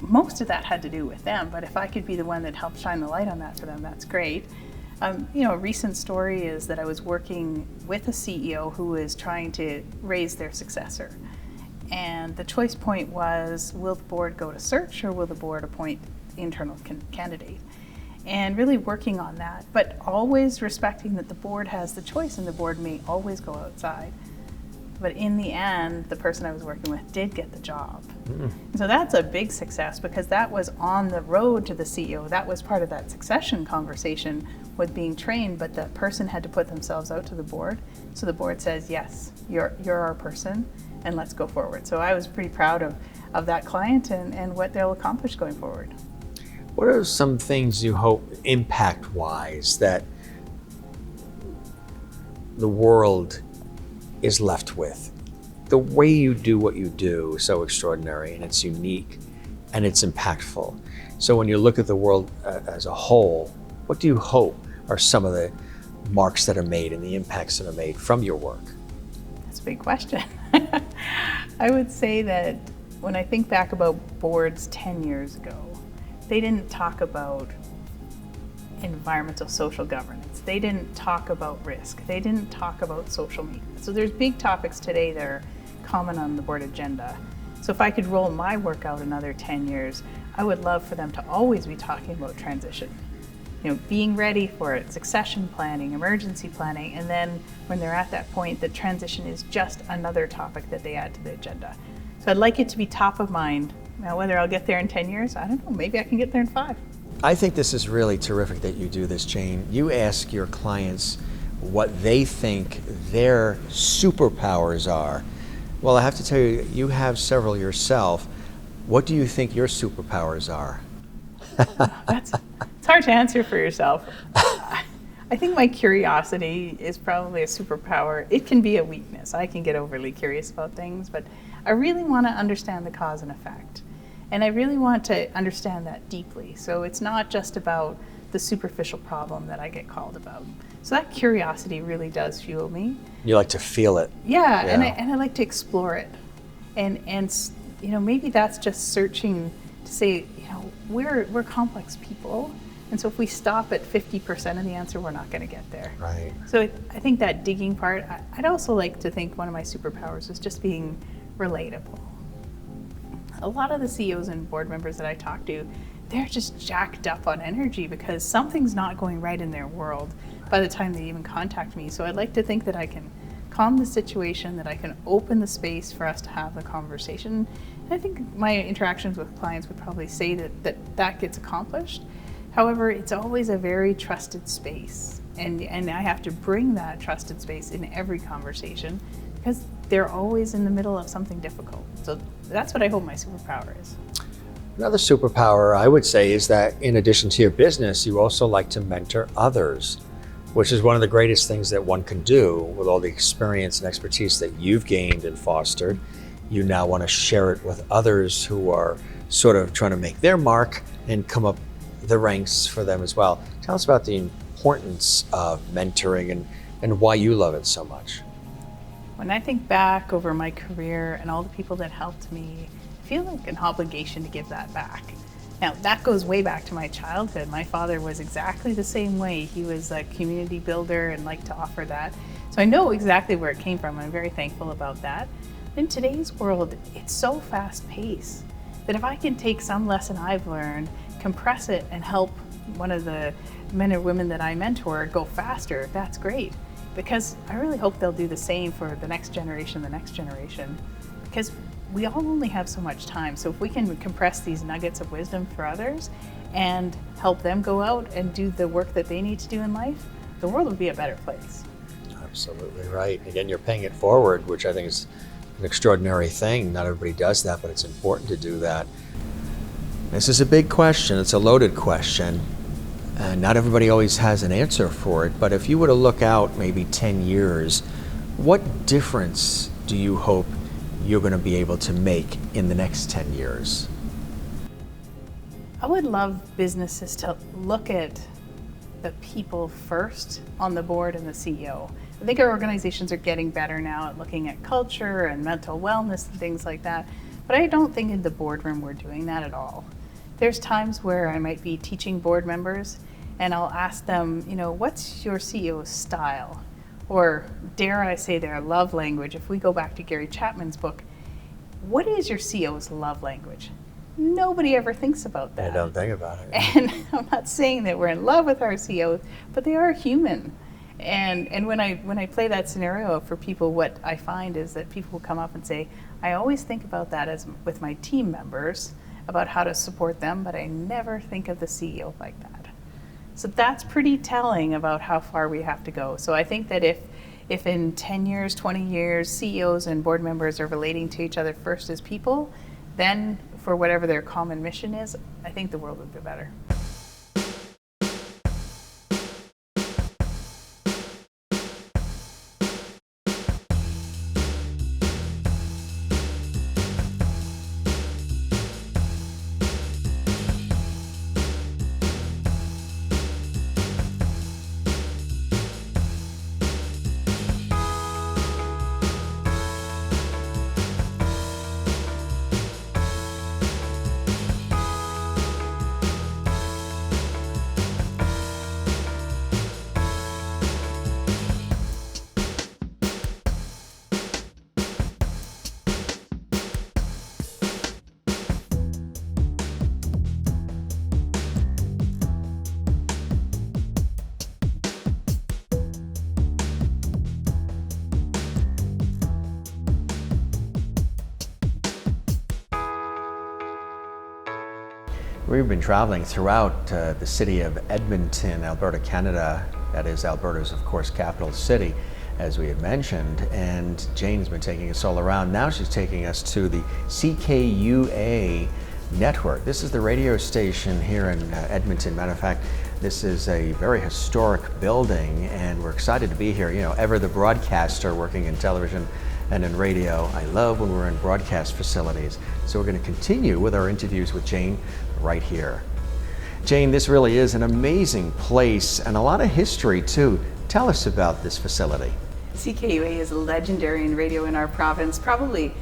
Speaker 2: most of that had to do with them, but if I could be the one that helped shine the light on that for them, that's great. A recent story is that I was working with a CEO who is trying to raise their successor. And the choice point was, will the board go to search or will the board appoint internal candidate? And really working on that, but always respecting that the board has the choice and the board may always go outside. But in the end, the person I was working with did get the job. Mm. So that's a big success because that was on the road to the CEO. That was part of that succession conversation with being trained, but the person had to put themselves out to the board. So the board says, yes, you're our person and let's go forward. So I was pretty proud of that client and what they'll accomplish going forward.
Speaker 1: What are some things you hope, impact-wise, that the world is left with? The way you do what you do is so extraordinary, and it's unique, and it's impactful. So when you look at the world as a whole, what do you hope are some of the marks that are made and the impacts that are made from your work?
Speaker 2: That's a big question. I would say that when I think back about boards 10 years ago, they didn't talk about environmental social governance. They didn't talk about risk. They didn't talk about social media. So there's big topics today that are common on the board agenda. So if I could roll my work out another 10 years, I would love for them to always be talking about transition. Being ready for it, succession planning, emergency planning, and then when they're at that point, the transition is just another topic that they add to the agenda. So I'd like it to be top of mind. Now, whether I'll get there in 10 years, I don't know. Maybe I can get there in 5.
Speaker 1: I think this is really terrific that you do this, Jane. You ask your clients what they think their superpowers are. Well, I have to tell you, you have several yourself. What do you think your superpowers are?
Speaker 2: It's hard to answer for yourself. I think my curiosity is probably a superpower. It can be a weakness. I can get overly curious about things, but I really want to understand the cause and effect. And I really want to understand that deeply. So it's not just about the superficial problem that I get called about. So that curiosity really does fuel me.
Speaker 1: You like to feel it.
Speaker 2: Yeah. And I like to explore it. And you know, maybe that's just searching to say, you know, we're complex people. And so if we stop at 50% of the answer, we're not going to get there.
Speaker 1: Right.
Speaker 2: So I think that digging part, I'd also like to think one of my superpowers is just being relatable. A lot of the CEOs and board members that I talk to, they're just jacked up on energy because something's not going right in their world by the time they even contact me. So I'd like to think that I can calm the situation, that I can open the space for us to have the conversation. And I think my interactions with clients would probably say that gets accomplished. However, it's always a very trusted space. And I have to bring that trusted space in every conversation because they're always in the middle of something difficult. So that's what I hope my superpower is.
Speaker 1: Another superpower, I would say, is that in addition to your business, you also like to mentor others, which is one of the greatest things that one can do with all the experience and expertise that you've gained and fostered. You now want to share it with others who are sort of trying to make their mark and come up the ranks for them as well. Tell us about the importance of mentoring and why you love it so much.
Speaker 2: When I think back over my career and all the people that helped me, I feel like an obligation to give that back. Now, that goes way back to my childhood. My father was exactly the same way. He was a community builder and liked to offer that. So I know exactly where it came from. I'm very thankful about that. In today's world, it's so fast-paced that if I can take some lesson I've learned, compress it, and help one of the men or women that I mentor go faster, that's great. Because I really hope they'll do the same for the next generation, because we all only have so much time. So if we can compress these nuggets of wisdom for others and help them go out and do the work that they need to do in life, the world would be a better place.
Speaker 1: Absolutely right. Again, you're paying it forward, which I think is an extraordinary thing. Not everybody does that, but it's important to do that. This is a big question. It's a loaded question. And not everybody always has an answer for it. But if you were to look out maybe 10 years, what difference do you hope you're going to be able to make in the next 10 years?
Speaker 2: I would love businesses to look at the people first on the board and the CEO. I think our organizations are getting better now at looking at culture and mental wellness and things like that. But I don't think in the boardroom we're doing that at all. There's times where I might be teaching board members and I'll ask them, you know, what's your CEO's style? Or dare I say their love language? If we go back to Gary Chapman's book, what is your CEO's love language? Nobody ever thinks about that.
Speaker 1: I don't think about it.
Speaker 2: And I'm not saying that we're in love with our CEOs, but they are human. And when I play that scenario for people, what I find is that people will come up and say, I always think about that as with my team members, about how to support them, but I never think of the CEO like that. So that's pretty telling about how far we have to go. So I think that if in 10 years, 20 years, CEOs and board members are relating to each other first as people, then for whatever their common mission is, I think the world would be better.
Speaker 1: We've been traveling throughout the city of Edmonton, Alberta, Canada. That is Alberta's, of course, capital city, as we had mentioned. And Jane's been taking us all around. Now she's taking us to the CKUA network. This is the radio station here in Edmonton. Matter of fact, this is a very historic building, and we're excited to be here. You know, ever the broadcaster working in television and in radio. I love when we're in broadcast facilities. So we're going to continue with our interviews with Jane right here. Jane, this really is an amazing place and a lot of history too. Tell us about this facility.
Speaker 2: CKUA is legendary in radio in our province, probably,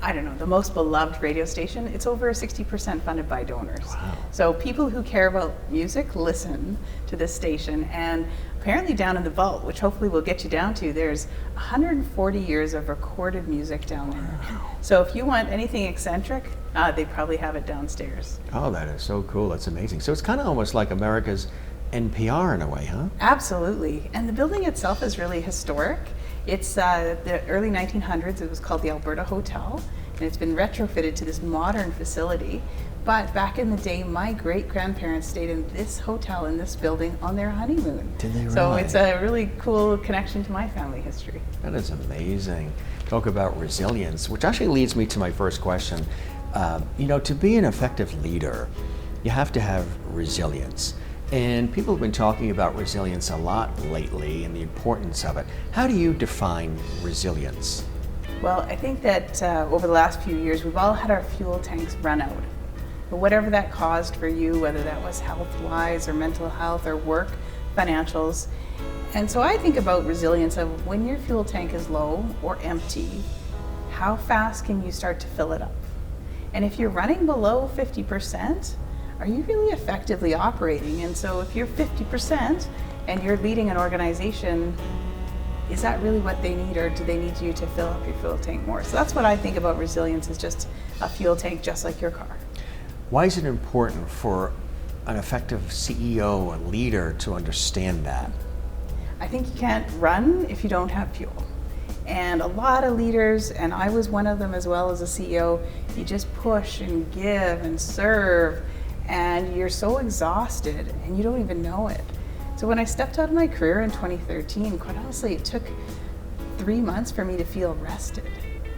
Speaker 2: I don't know, the most beloved radio station. It's over 60% funded by donors.
Speaker 1: Wow.
Speaker 2: So people who care about music listen to this station, and apparently down in the vault, which hopefully we'll get you down to, there's 140 years of recorded music down there.
Speaker 1: Wow.
Speaker 2: So if you want anything eccentric, they probably have it downstairs.
Speaker 1: Oh, that is so cool. That's amazing. So it's kind of almost like America's NPR in a way, huh?
Speaker 2: Absolutely. And the building itself is really historic. It's the early 1900s. It was called the Alberta Hotel, and it's been retrofitted to this modern facility. But back in the day, my great-grandparents stayed in this hotel, in this building, on their honeymoon.
Speaker 1: Did they really?
Speaker 2: So it's a really cool connection to my family history.
Speaker 1: That is amazing. Talk about resilience, which actually leads me to my first question. You know, to be an effective leader, you have to have resilience. And people have been talking about resilience a lot lately and the importance of it. How do you define resilience?
Speaker 2: Well, I think that over the last few years, we've all had our fuel tanks run out. But whatever that caused for you, whether that was health-wise or mental health or work, financials. And so I think about resilience of when your fuel tank is low or empty, how fast can you start to fill it up? And if you're running below 50%, are you really effectively operating? And so if you're 50% and you're leading an organization, is that really what they need, or do they need you to fill up your fuel tank more? So that's what I think about resilience, is just a fuel tank just like your car.
Speaker 1: Why is it important for an effective CEO and leader to understand that?
Speaker 2: I think you can't run if you don't have fuel. And a lot of leaders, and I was one of them as well as a CEO, you just push and give and serve, and you're so exhausted and you don't even know it. So when I stepped out of my career in 2013, quite honestly, it took 3 months for me to feel rested.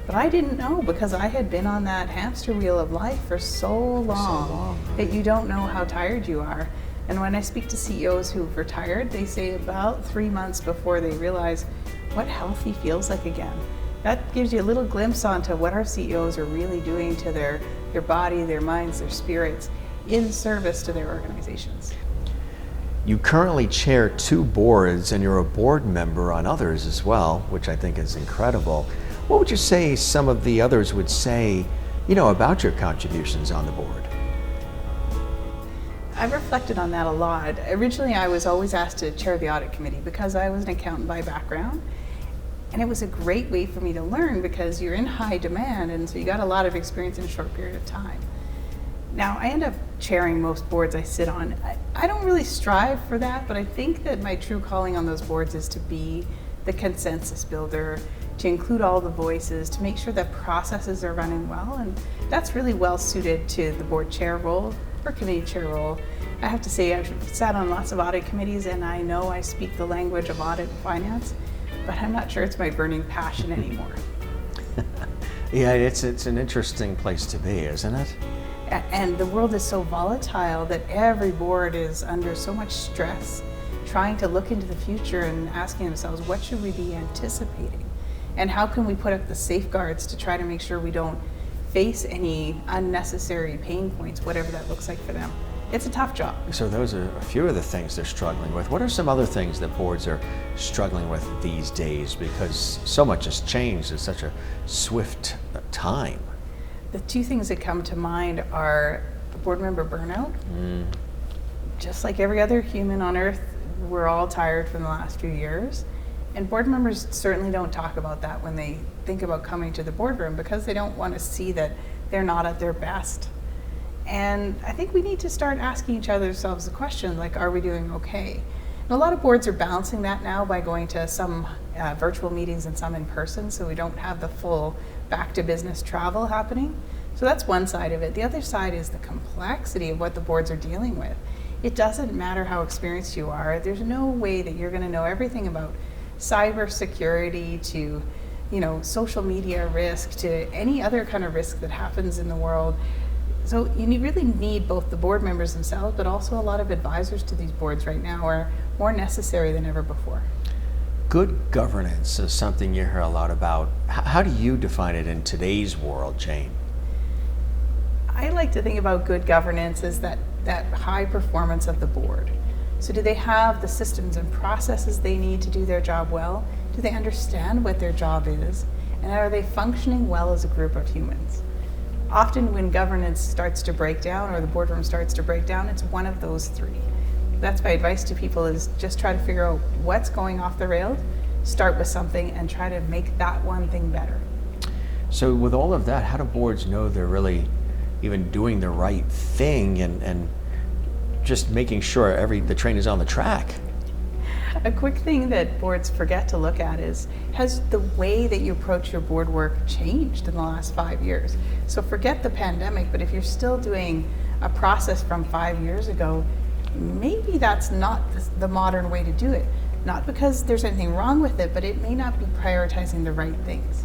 Speaker 2: But I didn't know, because I had been on that hamster wheel of life for so long that you don't know how tired you are. And when I speak to CEOs who've retired, they say about 3 months before they realize what healthy feels like again. That gives you a little glimpse onto what our CEOs are really doing to their body, their minds, their spirits, in service to their organizations.
Speaker 1: You currently chair 2 boards, and you're a board member on others as well, which I think is incredible. What would you say some of the others would say, you know, about your contributions on the board?
Speaker 2: I've reflected on that a lot. Originally, I was always asked to chair the audit committee because I was an accountant by background. And it was a great way for me to learn, because you're in high demand, and so you got a lot of experience in a short period of time. Now, I end up chairing most boards I sit on. I don't really strive for that, but I think that my true calling on those boards is to be the consensus builder, to include all the voices, to make sure that processes are running well, and that's really well suited to the board chair role or committee chair role. I have to say, I've sat on lots of audit committees, and I know I speak the language of audit and finance, but I'm not sure it's my burning passion anymore.
Speaker 1: Yeah, it's an interesting place to be, isn't it?
Speaker 2: And the world is so volatile that every board is under so much stress, trying to look into the future and asking themselves, what should we be anticipating? And how can we put up the safeguards to try to make sure we don't face any unnecessary pain points, whatever that looks like for them? It's a tough job.
Speaker 1: So those are a few of the things they're struggling with. What are some other things that boards are struggling with these days? Because so much has changed in such a swift time.
Speaker 2: The 2 things that come to mind are the board member burnout. Just like every other human on earth, we're all tired from the last few years. And board members certainly don't talk about that when they think about coming to the boardroom, because they don't want to see that they're not at their best. And I think we need to start asking each other ourselves the question, like, are we doing okay? And a lot of boards are balancing that now by going to some virtual meetings and some in person, so we don't have the full back to business travel happening. So that's one side of it. The other side is the complexity of what the boards are dealing with. It doesn't matter how experienced you are. There's no way that you're going to know everything about cybersecurity to, social media risk to any other kind of risk that happens in the world. So you really need both the board members themselves, but also a lot of advisors to these boards right now are more necessary than ever before.
Speaker 1: Good governance is something you hear a lot about. How do you define it in today's world, Jane?
Speaker 2: I like to think about good governance as that high performance of the board. So do they have the systems and processes they need to do their job well? Do they understand what their job is? And are they functioning well as a group of humans? Often when governance starts to break down or the boardroom starts to break down, it's one of those three. That's my advice to people is just try to figure out what's going off the rails, start with something and try to make that one thing better.
Speaker 1: So with all of that, how do boards know they're really even doing the right thing and just making sure the train is on the track?
Speaker 2: A quick thing that boards forget to look at is, has the way that you approach your board work changed in the last 5 years? So forget the pandemic, but if you're still doing a process from 5 years ago, maybe that's not the modern way to do it. Not because there's anything wrong with it, but it may not be prioritizing the right things.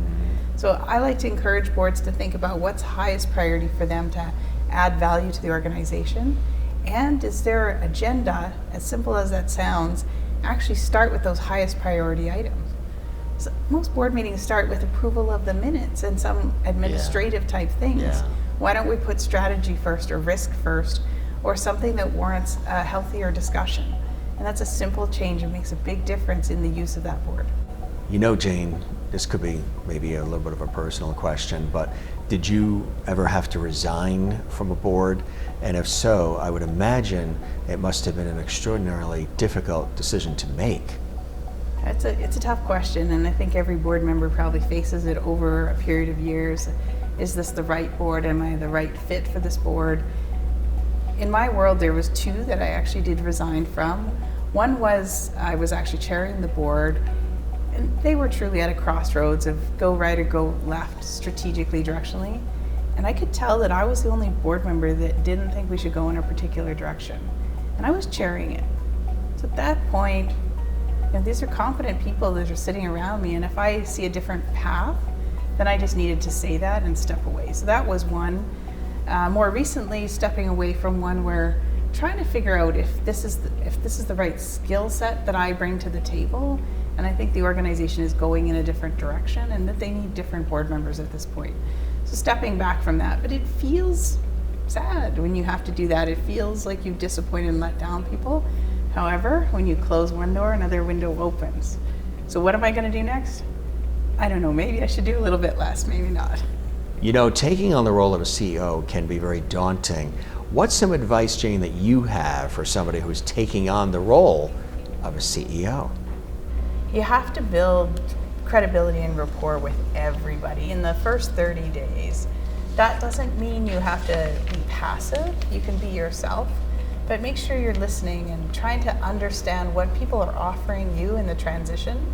Speaker 2: So I like to encourage boards to think about what's highest priority for them to add value to the organization. And is their agenda, as simple as that sounds, actually start with those highest priority items. So most board meetings start with approval of the minutes and some administrative type things.
Speaker 1: Yeah.
Speaker 2: Why don't we put strategy first or risk first or something that warrants a healthier discussion? And that's a simple change and makes a big difference in the use of that board.
Speaker 1: Jane, this could be maybe a little bit of a personal question, but did you ever have to resign from a board? And if so, I would imagine it must have been an extraordinarily difficult decision to make.
Speaker 2: It's a tough question, and I think every board member probably faces it over a period of years. Is this the right board? Am I the right fit for this board? In my world, there was two that I actually did resign from. One was I was actually chairing the board, and they were truly at a crossroads of go right or go left strategically, directionally. And I could tell that I was the only board member that didn't think we should go in a particular direction. And I was chairing it. So at that point, these are competent people that are sitting around me, and if I see a different path, then I just needed to say that and step away. So that was one. More recently, stepping away from one where trying to figure out if this is the right skill set that I bring to the table, and I think the organization is going in a different direction and that they need different board members at this point. So stepping back from that, but it feels sad when you have to do that. It feels like you've disappointed and let down people. However, when you close one door, another window opens. So what am I going to do next? I don't know, maybe I should do a little bit less, maybe not.
Speaker 1: Taking on the role of a CEO can be very daunting. What's some advice, Jane, that you have for somebody who's taking on the role of a CEO?
Speaker 2: You have to build credibility and rapport with everybody in the first 30 days. That doesn't mean you have to be passive. You can be yourself, but make sure you're listening and trying to understand what people are offering you in the transition.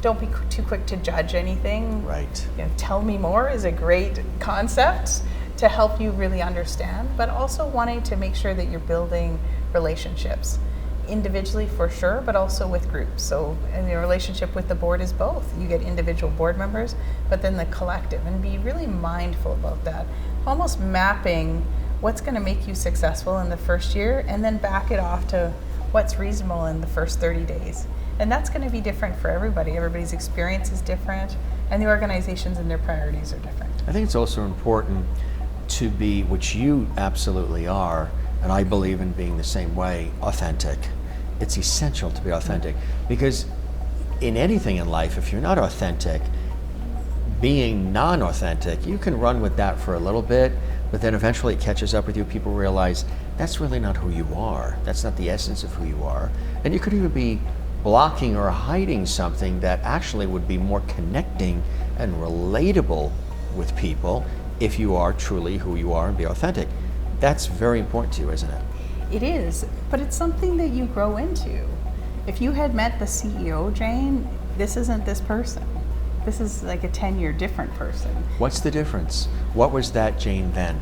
Speaker 2: Don't be too quick to judge anything.
Speaker 1: Right.
Speaker 2: Tell me more is a great concept to help you really understand, but also wanting to make sure that you're building relationships. Individually for sure, but also with groups. So and the relationship with the board is both. You get individual board members, but then the collective, and be really mindful about that. Almost mapping what's going to make you successful in the first year and then back it off to what's reasonable in the first 30 days. And that's going to be different for everybody. Everybody's experience is different, and the organizations and their priorities are different.
Speaker 1: I think it's also important to be, which you absolutely are, and I believe in being the same way, authentic. It's essential to be authentic because in anything in life, if you're not authentic, being non-authentic, you can run with that for a little bit, but then eventually it catches up with you. People realize that's really not who you are. That's not the essence of who you are. And you could even be blocking or hiding something that actually would be more connecting and relatable with people if you are truly who you are and be authentic. That's very important to you, isn't it?
Speaker 2: It is, but it's something that you grow into. If you had met the CEO, Jane, this isn't this person. this is like a 10-year different person.
Speaker 1: What's the difference? What was that Jane then?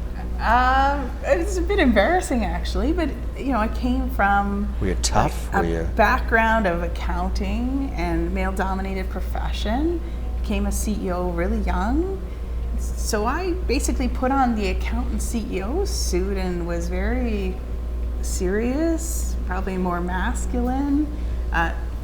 Speaker 2: It's a bit embarrassing actually, but I came from
Speaker 1: Were you tough?
Speaker 2: a background of accounting and male-dominated profession. Became a CEO really young. So I basically put on the accountant CEO suit and was very serious, probably more masculine,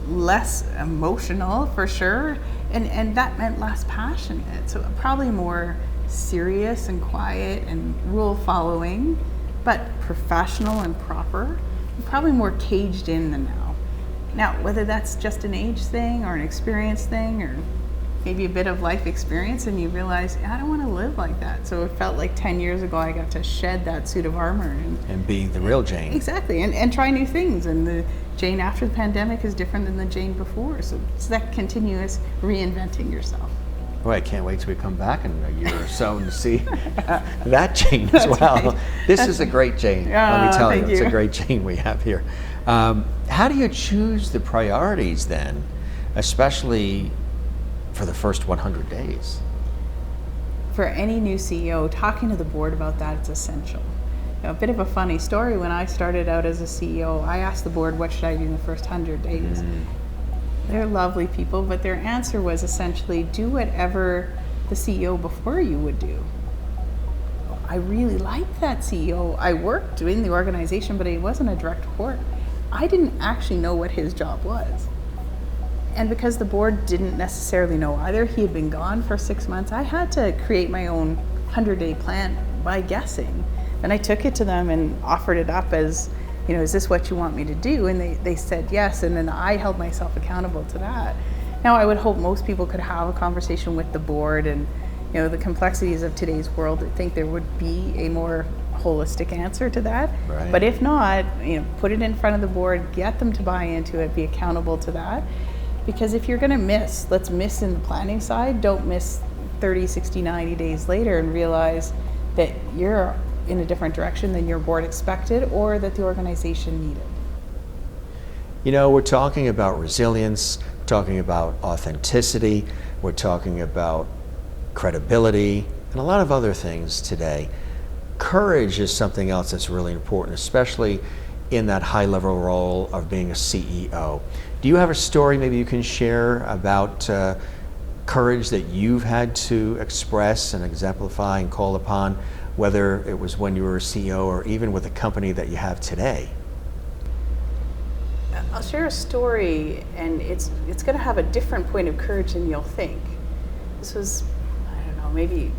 Speaker 2: less emotional for sure, and that meant less passionate. So probably more serious and quiet and rule following, but professional and proper, probably more caged in than now. Now, whether that's just an age thing or an experience thing or maybe a bit of life experience, and you realize, I don't want to live like that. So it felt like 10 years ago I got to shed that suit of armor.
Speaker 1: And be the real Jane.
Speaker 2: Exactly, and try new things. And the Jane after the pandemic is different than the Jane before. So it's that continuous reinventing yourself.
Speaker 1: Well, I can't wait till we come back in a year or so and see that Jane as well.
Speaker 2: Right.
Speaker 1: This is a great Jane, let me tell you.
Speaker 2: Thank
Speaker 1: It's
Speaker 2: you.
Speaker 1: a great Jane we have here. How do you choose the priorities then, especially for the first 100 days?
Speaker 2: For any new CEO, talking to the board about that is essential. A bit of a funny story, when I started out as a CEO, I asked the board, what should I do in the first 100 days? They're lovely people, but their answer was essentially, do whatever the CEO before you would do. I really liked that CEO. I worked in the organization, but he wasn't a direct report. I didn't actually know what his job was. And because the board didn't necessarily know either, he had been gone for 6 months, I had to create my own 100-day plan by guessing. And I took it to them and offered it up as, is this what you want me to do? And they said yes, and then I held myself accountable to that. Now, I would hope most people could have a conversation with the board, and the complexities of today's world, I think there would be a more holistic answer to that.
Speaker 1: Right.
Speaker 2: But if not, put it in front of the board, get them to buy into it, be accountable to that. Because if you're going to miss, let's miss in the planning side, don't miss 30, 60, 90 days later and realize that you're in a different direction than your board expected or that the organization needed.
Speaker 1: We're talking about resilience, we're talking about authenticity, we're talking about credibility, and a lot of other things today. Courage is something else that's really important, especially in that high-level role of being a CEO. Do you have a story maybe you can share about courage that you've had to express and exemplify and call upon, whether it was when you were a CEO or even with the company that you have today?
Speaker 2: I'll share a story, and it's going to have a different point of courage than you'll think. This was, I don't know,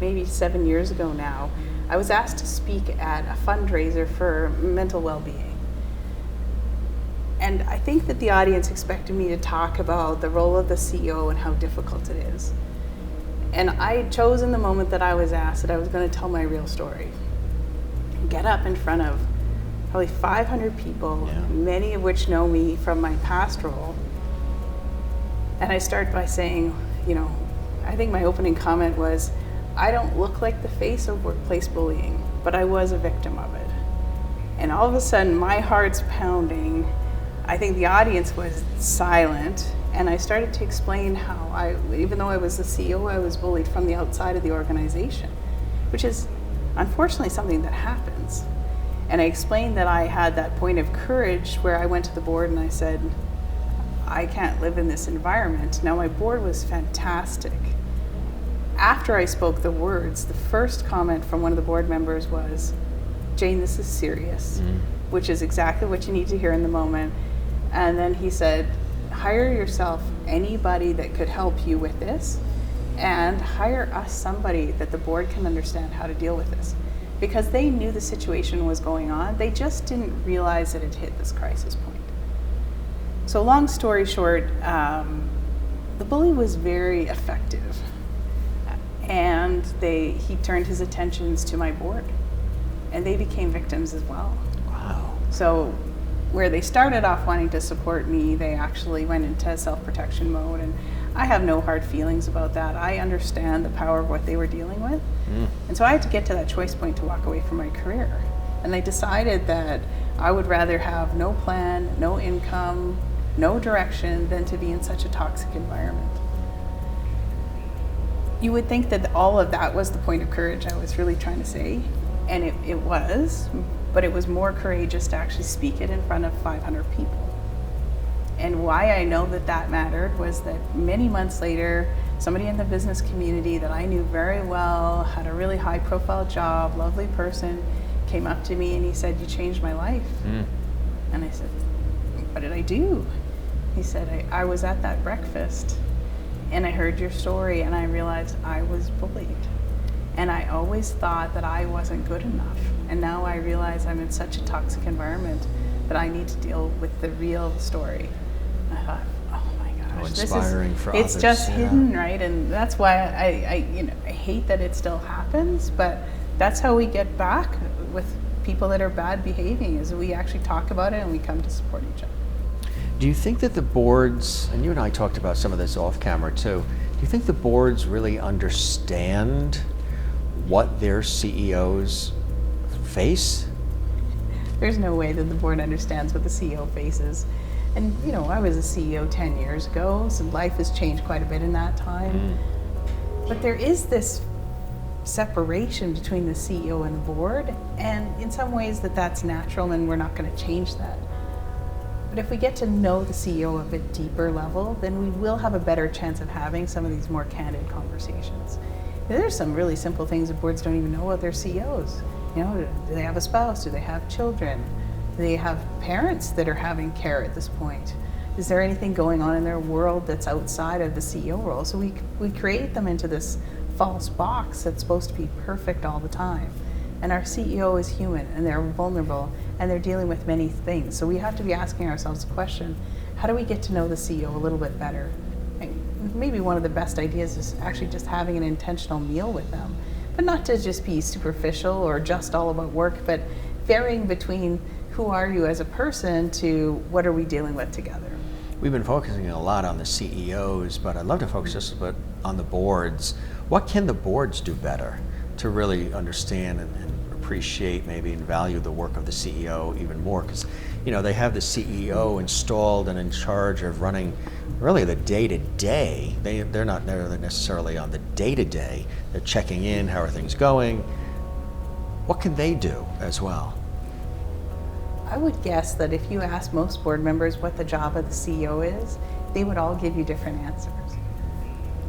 Speaker 2: maybe 7 years ago now. I was asked to speak at a fundraiser for mental well-being. And I think that the audience expected me to talk about the role of the CEO and how difficult it is. And I chose in the moment that I was asked that I was going to tell my real story. Get up in front of probably 500 people, many of which know me from my past role. And I start by saying, I think my opening comment was, I don't look like the face of workplace bullying, but I was a victim of it. And all of a sudden, my heart's pounding. I think the audience was silent, and I started to explain how even though I was the CEO, I was bullied from the outside of the organization, which is unfortunately something that happens. And I explained that I had that point of courage where I went to the board and I said, I can't live in this environment. Now, my board was fantastic. After I spoke the words, the first comment from one of the board members was, Jane, this is serious, which is exactly what you need to hear in the moment. And then he said, hire yourself anybody that could help you with this, and hire us somebody that the board can understand how to deal with this. Because they knew the situation was going on, they just didn't realize that it hit this crisis point. So long story short, the bully was very effective. And he turned his attentions to my board, and they became victims as well.
Speaker 1: Wow.
Speaker 2: So where they started off wanting to support me, they actually went into self-protection mode, and I have no hard feelings about that. I understand the power of what they were dealing with. And so I had to get to that choice point to walk away from my career. And I decided that I would rather have no plan, no income, no direction than to be in such a toxic environment. You would think that all of that was the point of courage I was really trying to say, and it was, but it was more courageous to actually speak it in front of 500 people. And why I know that that mattered was that many months later, somebody in the business community that I knew very well, had a really high profile job, lovely person, came up to me and he said, "You changed my life." And I said, "What did I do?" He said, I was at that breakfast and I heard your story and I realized I was bullied. And I always thought that I wasn't good enough. And now I realize I'm in such a toxic environment that I need to deal with the real story." I thought, oh my gosh,
Speaker 1: inspiring for
Speaker 2: it's
Speaker 1: others.
Speaker 2: just hidden, right? And that's why I hate that it still happens, but that's how we get back with people that are bad behaving, is we actually talk about it and we come to support each other.
Speaker 1: Do you think that the boards, and you and I talked about some of this off camera too, do you think the boards really understand what their CEOs face?
Speaker 2: There's no way that the board understands what the CEO faces. And I was a CEO 10 years ago, so life has changed quite a bit in that time. But there is this separation between the CEO and the board, and in some ways that's natural and we're not going to change that. But if we get to know the CEO of a deeper level, then we will have a better chance of having some of these more candid conversations. There's some really simple things that boards don't even know about their CEOs. Do they have a spouse? Do they have children? Do they have parents that are having care at this point? Is there anything going on in their world that's outside of the CEO role? So we create them into this false box that's supposed to be perfect all the time. And our CEO is human and they're vulnerable and they're dealing with many things. So we have to be asking ourselves the question, how do we get to know the CEO a little bit better? And maybe one of the best ideas is actually just having an intentional meal with them, but not to just be superficial or just all about work, but varying between who are you as a person to what are we dealing with together.
Speaker 1: We've been focusing a lot on the CEOs, but I'd love to focus just a bit on the boards. What can the boards do better to really understand and appreciate maybe and value the work of the CEO even more? Because they have the CEO installed and in charge of running really the day-to-day. They're not necessarily on the day-to-day. They're checking in, how are things going? What can they do as well?
Speaker 2: I would guess that if you ask most board members what the job of the CEO is, they would all give you different answers.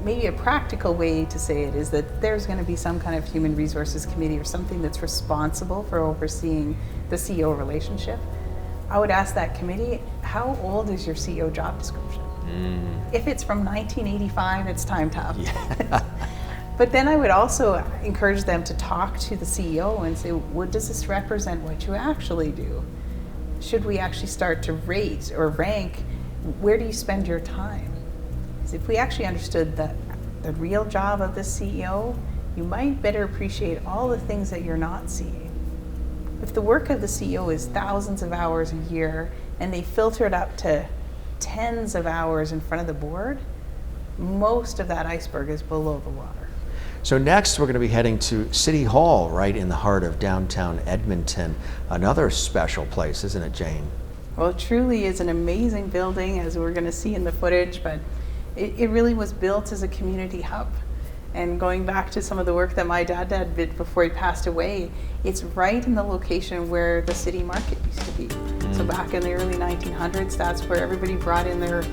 Speaker 2: Maybe a practical way to say it is that there's going to be some kind of human resources committee or something that's responsible for overseeing the CEO relationship. I would ask that committee, how old is your CEO job description? If it's from 1985, it's time to update.
Speaker 1: Yeah.
Speaker 2: But then I would also encourage them to talk to the CEO and say, what does this represent what you actually do? Should we actually start to rate or rank, where do you spend your time? Because if we actually understood the real job of the CEO, you might better appreciate all the things that you're not seeing. If the work of the CEO is thousands of hours a year and they filter it up to tens of hours in front of the board, most of that iceberg is below the water.
Speaker 1: So next we're going to be heading to City Hall, right in the heart of downtown Edmonton. Another special place, isn't it, Jane?
Speaker 2: Well, it truly is an amazing building, as we're going to see in the footage, but it really was built as a community hub. And going back to some of the work that my dad did before he passed away, it's right in the location where the city market used to be. So back in the early 1900s, that's where everybody brought in their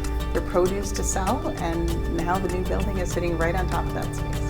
Speaker 2: produce to sell, and now the new building is sitting right on top of that space.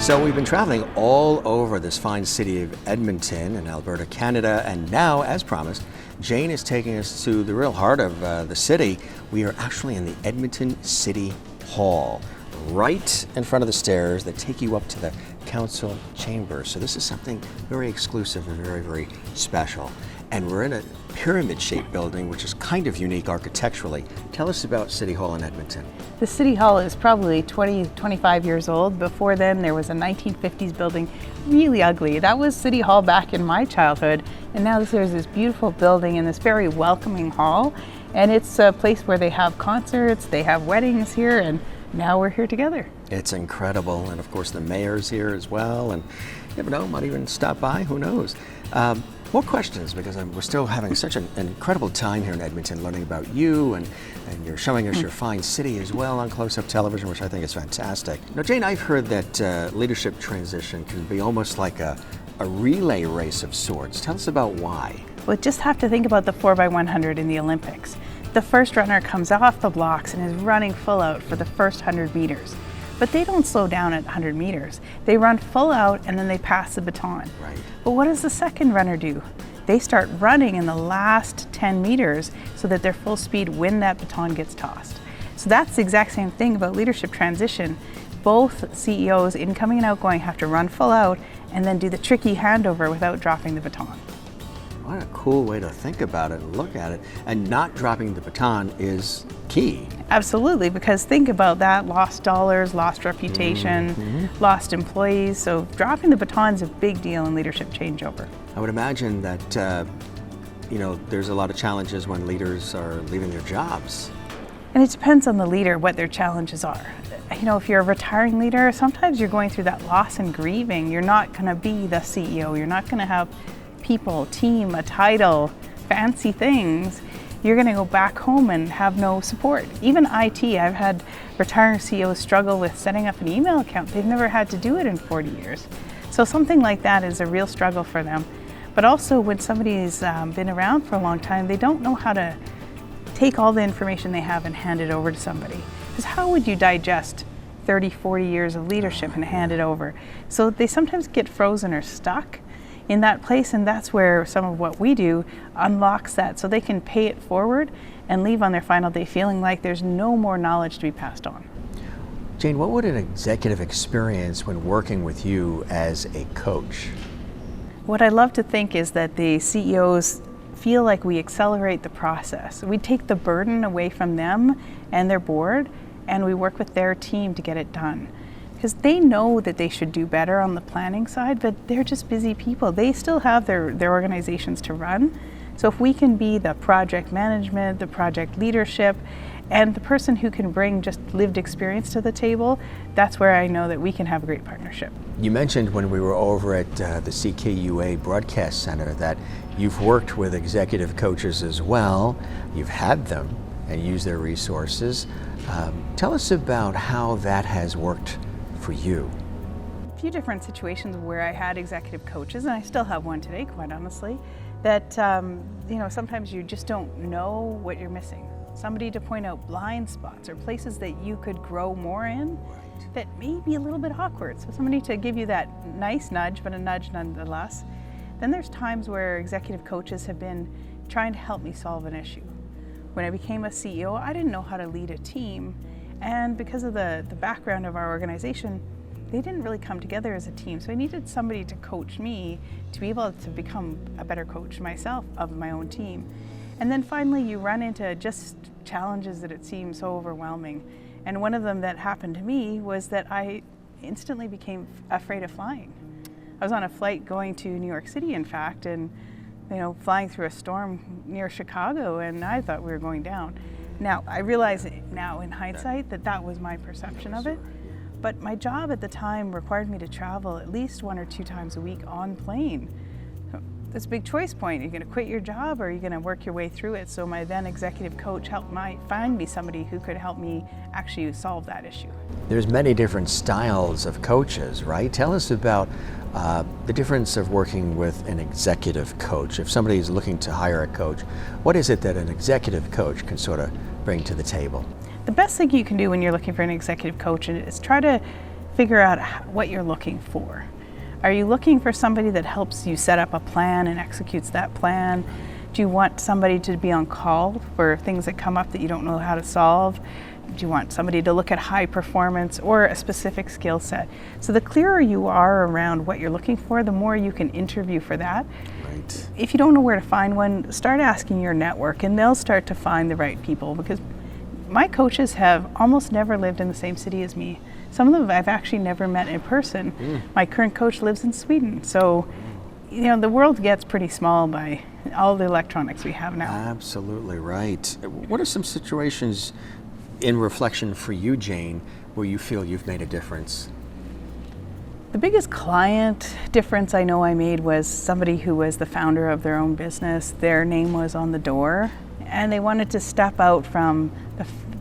Speaker 1: So we've been traveling all over this fine city of Edmonton in Alberta, Canada, and now, as promised, Jane is taking us to the real heart of the city. We are actually in the Edmonton City Hall, right in front of the stairs that take you up to the Council Chambers. So this is something very exclusive and very, very special. And we're in a pyramid-shaped building, which is kind of unique architecturally. Tell us about City Hall in Edmonton.
Speaker 2: The City Hall is probably 25 years old. Before then, there was a 1950s building, really ugly. That was City Hall back in my childhood. And now there's this beautiful building and this very welcoming hall. And it's a place where they have concerts, they have weddings here, and now we're here together.
Speaker 1: It's incredible. And of course, the mayor's here as well. And you never know, might even stop by, who knows? More questions, because we're still having such an incredible time here in Edmonton learning about you, and you're showing us your fine city as well on close-up television, which I think is fantastic. Now, Jane, I've heard that leadership transition can be almost like a relay race of sorts. Tell us about why.
Speaker 2: Well, just have to think about the 4x100 in the Olympics. The first runner comes off the blocks and is running full out for the first 100 meters. But they don't slow down at 100 meters. They run full out and then they pass the baton.
Speaker 1: Right.
Speaker 2: But what does the second runner do? They start running in the last 10 meters so that they're full speed when that baton gets tossed. So that's the exact same thing about leadership transition. Both CEOs, incoming and outgoing, have to run full out and then do the tricky handover without dropping the baton.
Speaker 1: What a cool way to think about it and look at it. And not dropping the baton is key.
Speaker 2: Absolutely, because think about that, lost dollars, lost reputation, lost employees. So dropping the baton is a big deal in leadership changeover.
Speaker 1: I would imagine that, there's a lot of challenges when leaders are leaving their jobs.
Speaker 2: And it depends on the leader what their challenges are. If you're a retiring leader, sometimes you're going through that loss and grieving. You're not going to be the CEO. You're not going to have people, team, a title, fancy things. You're going to go back home and have no support. Even IT, I've had retiring CEOs struggle with setting up an email account. They've never had to do it in 40 years. So something like that is a real struggle for them. But also when somebody's been around for a long time, they don't know how to take all the information they have and hand it over to somebody. Because how would you digest 30, 40 years of leadership and hand it over? So they sometimes get frozen or stuck in that place, and that's where some of what we do unlocks that so they can pay it forward and leave on their final day feeling like there's no more knowledge to be passed on.
Speaker 1: Jane, what would an executive experience when working with you as a coach?
Speaker 2: What I love to think is that the CEOs feel like we accelerate the process. We take the burden away from them and their board, and we work with their team to get it done. Because they know that they should do better on the planning side, but they're just busy people. They still have their organizations to run. So if we can be the project management, the project leadership, and the person who can bring just lived experience to the table, that's where I know that we can have a great partnership.
Speaker 1: You mentioned when we were over at the CKUA Broadcast Center that you've worked with executive coaches as well. You've had them and used their resources. Tell us about how that has worked for you.
Speaker 2: A few different situations where I had executive coaches, and I still have one today, quite honestly, that sometimes you just don't know what you're missing. Somebody to point out blind spots or places that you could grow more in that may be a little bit awkward. So somebody to give you that nice nudge, but a nudge nonetheless. Then there's times where executive coaches have been trying to help me solve an issue. When I became a CEO, I didn't know how to lead a team. And because of the background of our organization, they didn't really come together as a team. So I needed somebody to coach me to be able to become a better coach myself of my own team. And then finally you run into just challenges that it seems so overwhelming. And one of them that happened to me was that I instantly became afraid of flying. I was on a flight going to New York City, in fact, and flying through a storm near Chicago, and I thought we were going down. Now, I realize now in hindsight that was my perception of it, but my job at the time required me to travel at least 1 or 2 times a week on plane. That's a big choice point. Are you going to quit your job or are you going to work your way through it? So my then executive coach helped find me somebody who could help me actually solve that issue.
Speaker 1: There's many different styles of coaches, right? Tell us about the difference of working with an executive coach. If somebody is looking to hire a coach, what is it that an executive coach can sort of bring to the table?
Speaker 2: The best thing you can do when you're looking for an executive coach is try to figure out what you're looking for. Are you looking for somebody that helps you set up a plan and executes that plan? Do you want somebody to be on call for things that come up that you don't know how to solve? Do you want somebody to look at high performance or a specific skill set? So the clearer you are around what you're looking for, the more you can interview for that.
Speaker 1: Right.
Speaker 2: If you don't know where to find one, start asking your network and they'll start to find the right people, because my coaches have almost never lived in the same city as me. Some of them I've actually never met in person. My current coach lives in Sweden. So, the world gets pretty small by all the electronics we have now.
Speaker 1: Absolutely right. What are some situations in reflection for you, Jane, where you feel you've made a difference?
Speaker 2: The biggest client difference I know I made was somebody who was the founder of their own business. Their name was on the door, and they wanted to step out from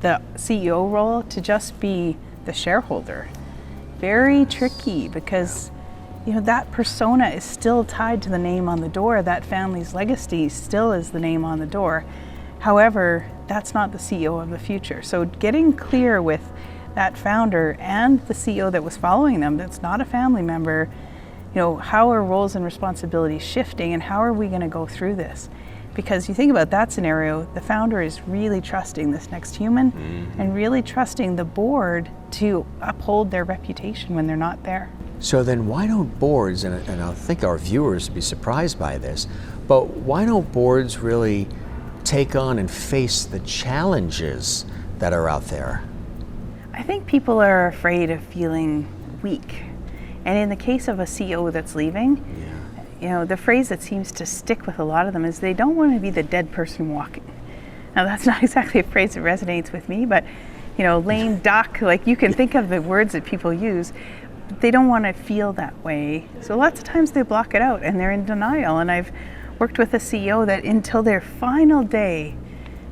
Speaker 2: the CEO role to just be the shareholder. Very tricky, because that persona is still tied to the name on the door. That family's legacy still is the name on the door. However, that's not the CEO of the future. So getting clear with that founder and the CEO that was following them, that's not a family member, how are roles and responsibilities shifting, and how are we going to go through this? Because you think about that scenario, the founder is really trusting this next human and really trusting the board to uphold their reputation when they're not there.
Speaker 1: So then why don't boards, and I think our viewers would be surprised by this, but why don't boards really take on and face the challenges that are out there?
Speaker 2: I think people are afraid of feeling weak. And in the case of a CEO that's leaving, the phrase that seems to stick with a lot of them is they don't want to be the dead person walking. Now that's not exactly a phrase that resonates with me, but lame duck, like you can think of the words that people use. They don't want to feel that way. So lots of times they block it out and they're in denial. And I've worked with a CEO that until their final day,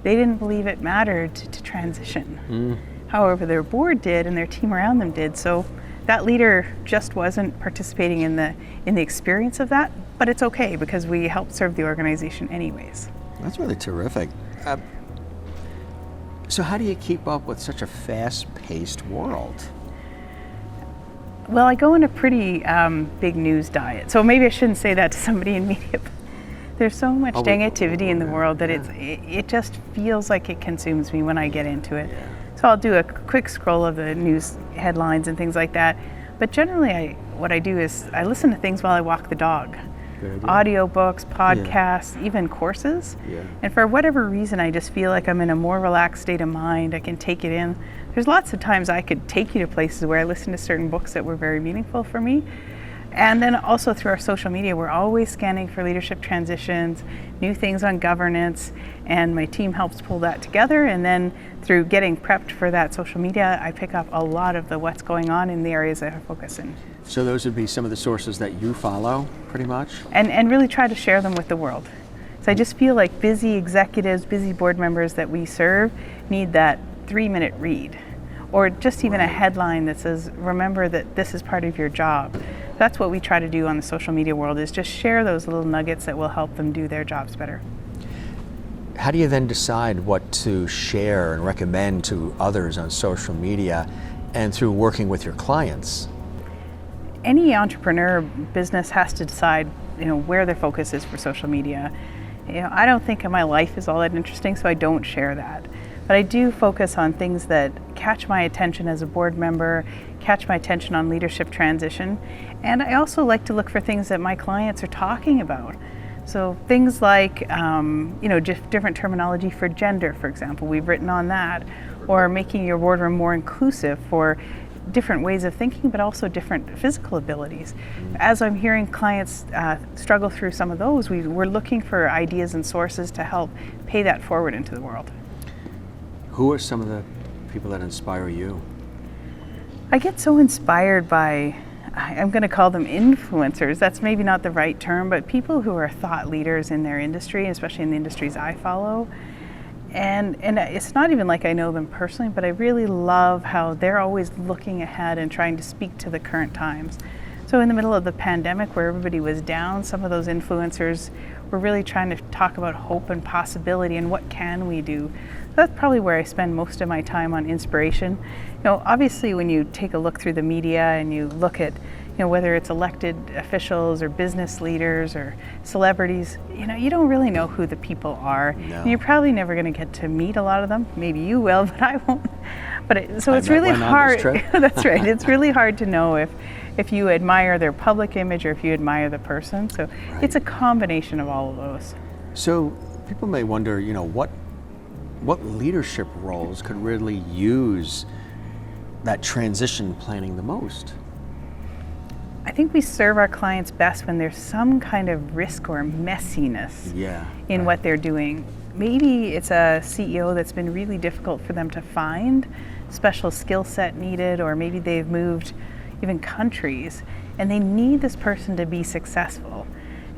Speaker 2: they didn't believe it mattered to transition. However, their board did and their team around them did. So that leader just wasn't participating in the experience of that, but it's okay because we helped serve the organization anyways.
Speaker 1: That's really terrific. So how do you keep up with such a fast-paced world?
Speaker 2: Well, I go on a pretty big news diet, so maybe I shouldn't say that to somebody in media. But there's so much activity in the world that it just feels like it consumes me when I get into it. So I'll do a quick scroll of the news headlines and things like that. But generally, what I do is I listen to things while I walk the dog. Audio books, podcasts, even courses. And for whatever reason, I just feel like I'm in a more relaxed state of mind. I can take it in. There's lots of times I could take you to places where I listen to certain books that were very meaningful for me. And then also through our social media, we're always scanning for leadership transitions, new things on governance, and my team helps pull that together. And then through getting prepped for that social media, I pick up a lot of what's going on in the areas that I focus in.
Speaker 1: So those would be some of the sources that you follow, pretty much?
Speaker 2: And really try to share them with the world. So I just feel like busy executives, busy board members that we serve need that 3-minute read, or just even a headline that says, remember that this is part of your job. That's what we try to do on the social media world, is just share those little nuggets that will help them do their jobs better.
Speaker 1: How do you then decide what to share and recommend to others on social media and through working with your clients?
Speaker 2: Any entrepreneur business has to decide, where their focus is for social media. I don't think my life is all that interesting, so I don't share that. But I do focus on things that catch my attention as a board member, catch my attention on leadership transition. And I also like to look for things that my clients are talking about. So things like, just different terminology for gender, for example. We've written on that. Or making your boardroom more inclusive for different ways of thinking, but also different physical abilities. As I'm hearing clients struggle through some of those, we're looking for ideas and sources to help pay that forward into the world.
Speaker 1: Who are some of the people that inspire you?
Speaker 2: I get so inspired by, I'm going to call them influencers. That's maybe not the right term, but people who are thought leaders in their industry, especially in the industries I follow. And it's not even like I know them personally, but I really love how they're always looking ahead and trying to speak to the current times. So in the middle of the pandemic where everybody was down, some of those influencers were really trying to talk about hope and possibility and what can we do. That's probably where I spend most of my time on inspiration. Obviously when you take a look through the media and you look at whether it's elected officials or business leaders or celebrities, you don't really know who the people are.
Speaker 1: No.
Speaker 2: And you're probably never going to get to meet a lot of them. Maybe you will, but I won't. So it's really hard. That's right. It's really hard to know if you admire their public image or if you admire the person. So
Speaker 1: Right.
Speaker 2: it's a combination of all of those.
Speaker 1: So people may wonder, what leadership roles could really use that transition planning the most?
Speaker 2: I think we serve our clients best when there's some kind of risk or messiness in what they're doing. Maybe it's a CEO that's been really difficult for them to find, special skill set needed, or maybe they've moved even countries and they need this person to be successful.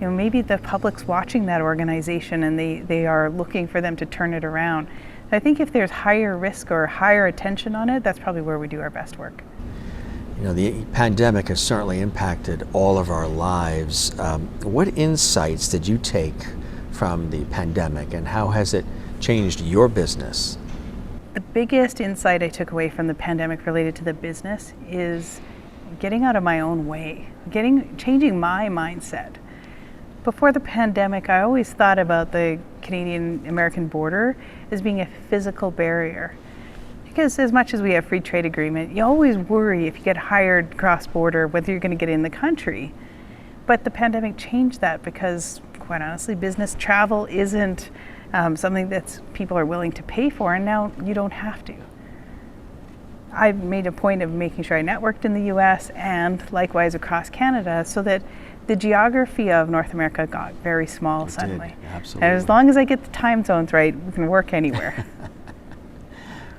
Speaker 2: Maybe the public's watching that organization and they are looking for them to turn it around. I think if there's higher risk or higher attention on it, that's probably where we do our best work.
Speaker 1: The pandemic has certainly impacted all of our lives. What insights did you take from the pandemic, and how has it changed your business?
Speaker 2: The biggest insight I took away from the pandemic related to the business is getting out of my own way, changing my mindset. Before the pandemic, I always thought about the Canadian-American border as being a physical barrier. Because as much as we have free trade agreement, you always worry if you get hired cross-border whether you're going to get in the country. But the pandemic changed that because, quite honestly, business travel isn't something that people are willing to pay for, and now you don't have to. I've made a point of making sure I networked in the US and likewise across Canada so that the geography of North America got very small suddenly.
Speaker 1: Absolutely.
Speaker 2: And as long as I get the time zones right, we can work anywhere.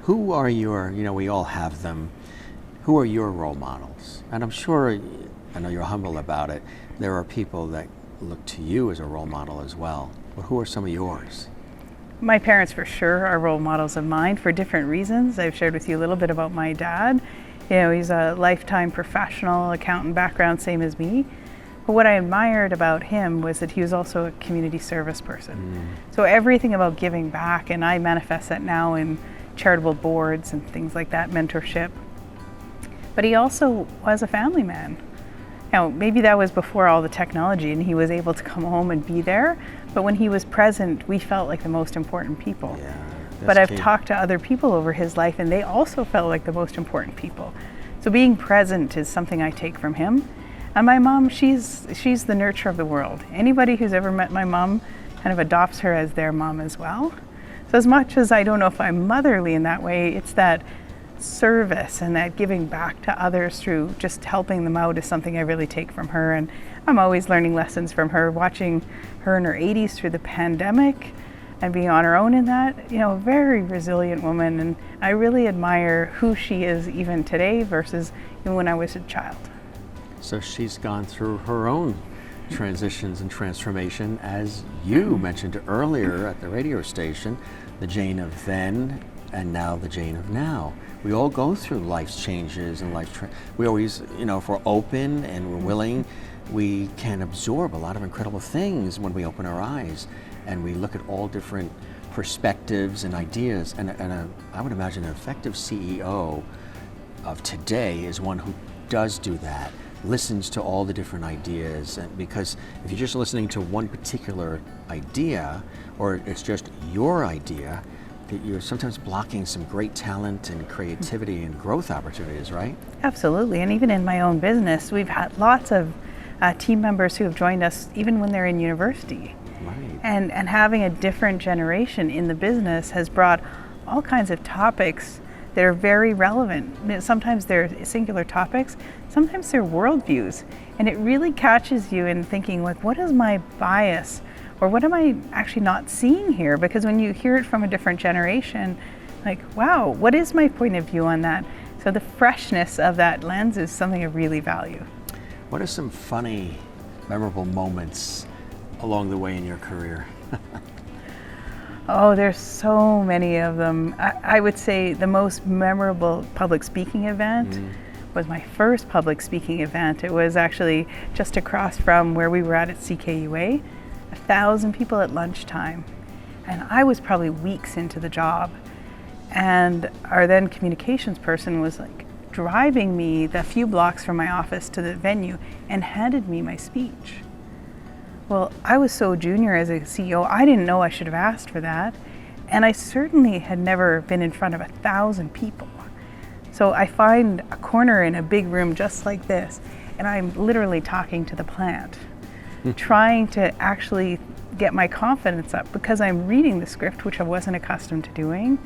Speaker 1: Who are we all have them, who are your role models? And I'm sure, I know you're humble about it, there are people that look to you as a role model as well. But who are some of yours?
Speaker 2: My parents for sure are role models of mine for different reasons. I've shared with you a little bit about my dad. He's a lifetime professional accountant background, same as me. But what I admired about him was that he was also a community service person. So everything about giving back, and I manifest that now in charitable boards and things like that, mentorship. But he also was a family man. Now, maybe that was before all the technology and he was able to come home and be there, but when he was present, we felt like the most important people. But I've talked to other people over his life and they also felt like the most important people. So being present is something I take from him. And my mom, she's the nurturer of the world. Anybody who's ever met my mom kind of adopts her as their mom as well. So as much as I don't know if I'm motherly in that way, it's that service and that giving back to others through just helping them out is something I really take from her. And I'm always learning lessons from her, watching her in her 80s through the pandemic and being on her own in that, a very resilient woman. And I really admire who she is even today versus even when I was a child.
Speaker 1: So she's gone through her own transitions and transformation, as you mentioned earlier at the radio station, the Jane of then and now the Jane of now. We all go through life's changes and we always, if we're open and we're willing, we can absorb a lot of incredible things when we open our eyes and we look at all different perspectives and ideas. And I would imagine an effective CEO of today is one who does do that, listens to all the different ideas, and because if you're just listening to one particular idea or it's just your idea, you're sometimes blocking some great talent and creativity and growth opportunities, right?
Speaker 2: Absolutely, and even in my own business, we've had lots of team members who have joined us even when they're in university.
Speaker 1: Right.
Speaker 2: And having a different generation in the business has brought all kinds of topics that are very relevant. Sometimes they're singular topics, sometimes they're worldviews, and it really catches you in thinking, like, what is my bias, or what am I actually not seeing here? Because when you hear it from a different generation, like, wow, what is my point of view on that? So the freshness of that lens is something I really value.
Speaker 1: What are some funny, memorable moments along the way in your career?
Speaker 2: Oh, there's so many of them. I would say the most memorable public speaking event was my first public speaking event. It was actually just across from where we were at CKUA, 1,000 people at lunchtime. And I was probably weeks into the job. And our then communications person was like driving me the few blocks from my office to the venue and handed me my speech. Well, I was so junior as a CEO, I didn't know I should have asked for that. And I certainly had never been in front of 1,000 people. So I find a corner in a big room just like this, and I'm literally talking to the plant, trying to actually get my confidence up because I'm reading the script, which I wasn't accustomed to doing.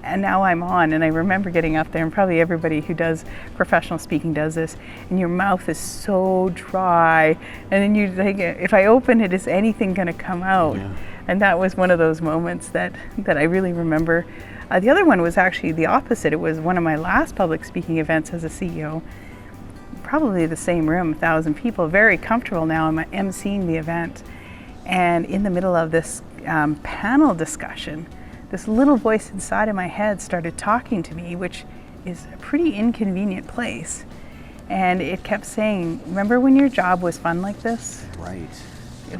Speaker 2: And now I'm on, and I remember getting up there, and probably everybody who does professional speaking does this, and your mouth is so dry, and then you think, if I open it, is anything going to come out? Yeah. And that was one of those moments that I really remember. The other one was actually the opposite. It was one of my last public speaking events as a CEO, probably the same room, 1,000 people, very comfortable now. I'm emceeing the event, and in the middle of this panel discussion, this little voice inside of my head started talking to me, which is a pretty inconvenient place. And it kept saying, remember when your job was fun like this?
Speaker 1: Right.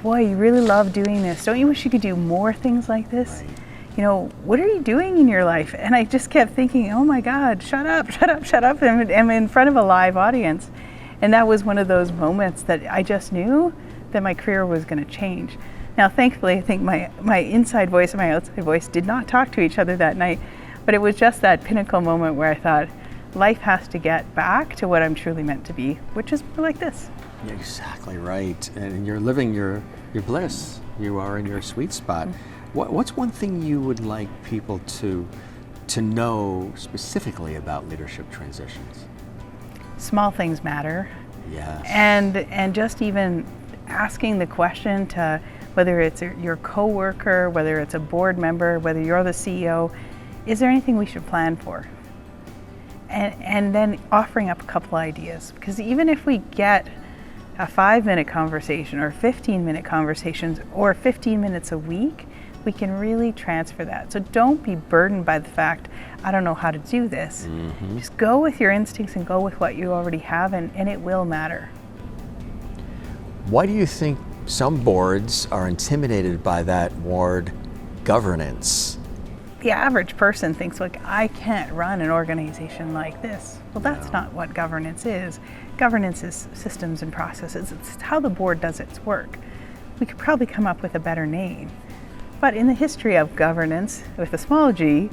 Speaker 2: Boy, you really love doing this. Don't you wish you could do more things like this?
Speaker 1: Right.
Speaker 2: You know, what are you doing in your life? And I just kept thinking, oh my God, shut up, shut up, shut up. I'm in front of a live audience. And that was one of those moments that I just knew that my career was going to change. Now, thankfully, I think my inside voice and my outside voice did not talk to each other that night, but it was just that pinnacle moment where I thought, life has to get back to what I'm truly meant to be, which is more like this.
Speaker 1: Yeah, exactly right. And you're living your bliss. You are in your sweet spot. What's one thing you would like people to know specifically about leadership transitions?
Speaker 2: Small things matter.
Speaker 1: Yes.
Speaker 2: And just even asking the question to whether it's your coworker, whether it's a board member, whether you're the CEO, is there anything we should plan for? And then offering up a couple ideas. Because even if we get a 5-minute conversation or 15-minute conversations or 15 minutes a week, we can really transfer that. So don't be burdened by the fact, I don't know how to do this. Mm-hmm. Just go with your instincts and go with what you already have, and it will matter.
Speaker 1: Why do you think some boards are intimidated by that word governance?
Speaker 2: The average person thinks, like, I can't run an organization like this. Well, that's not what governance is. Governance is systems and processes. It's how the board does its work. We could probably come up with a better name. But in the history of governance, with a small g,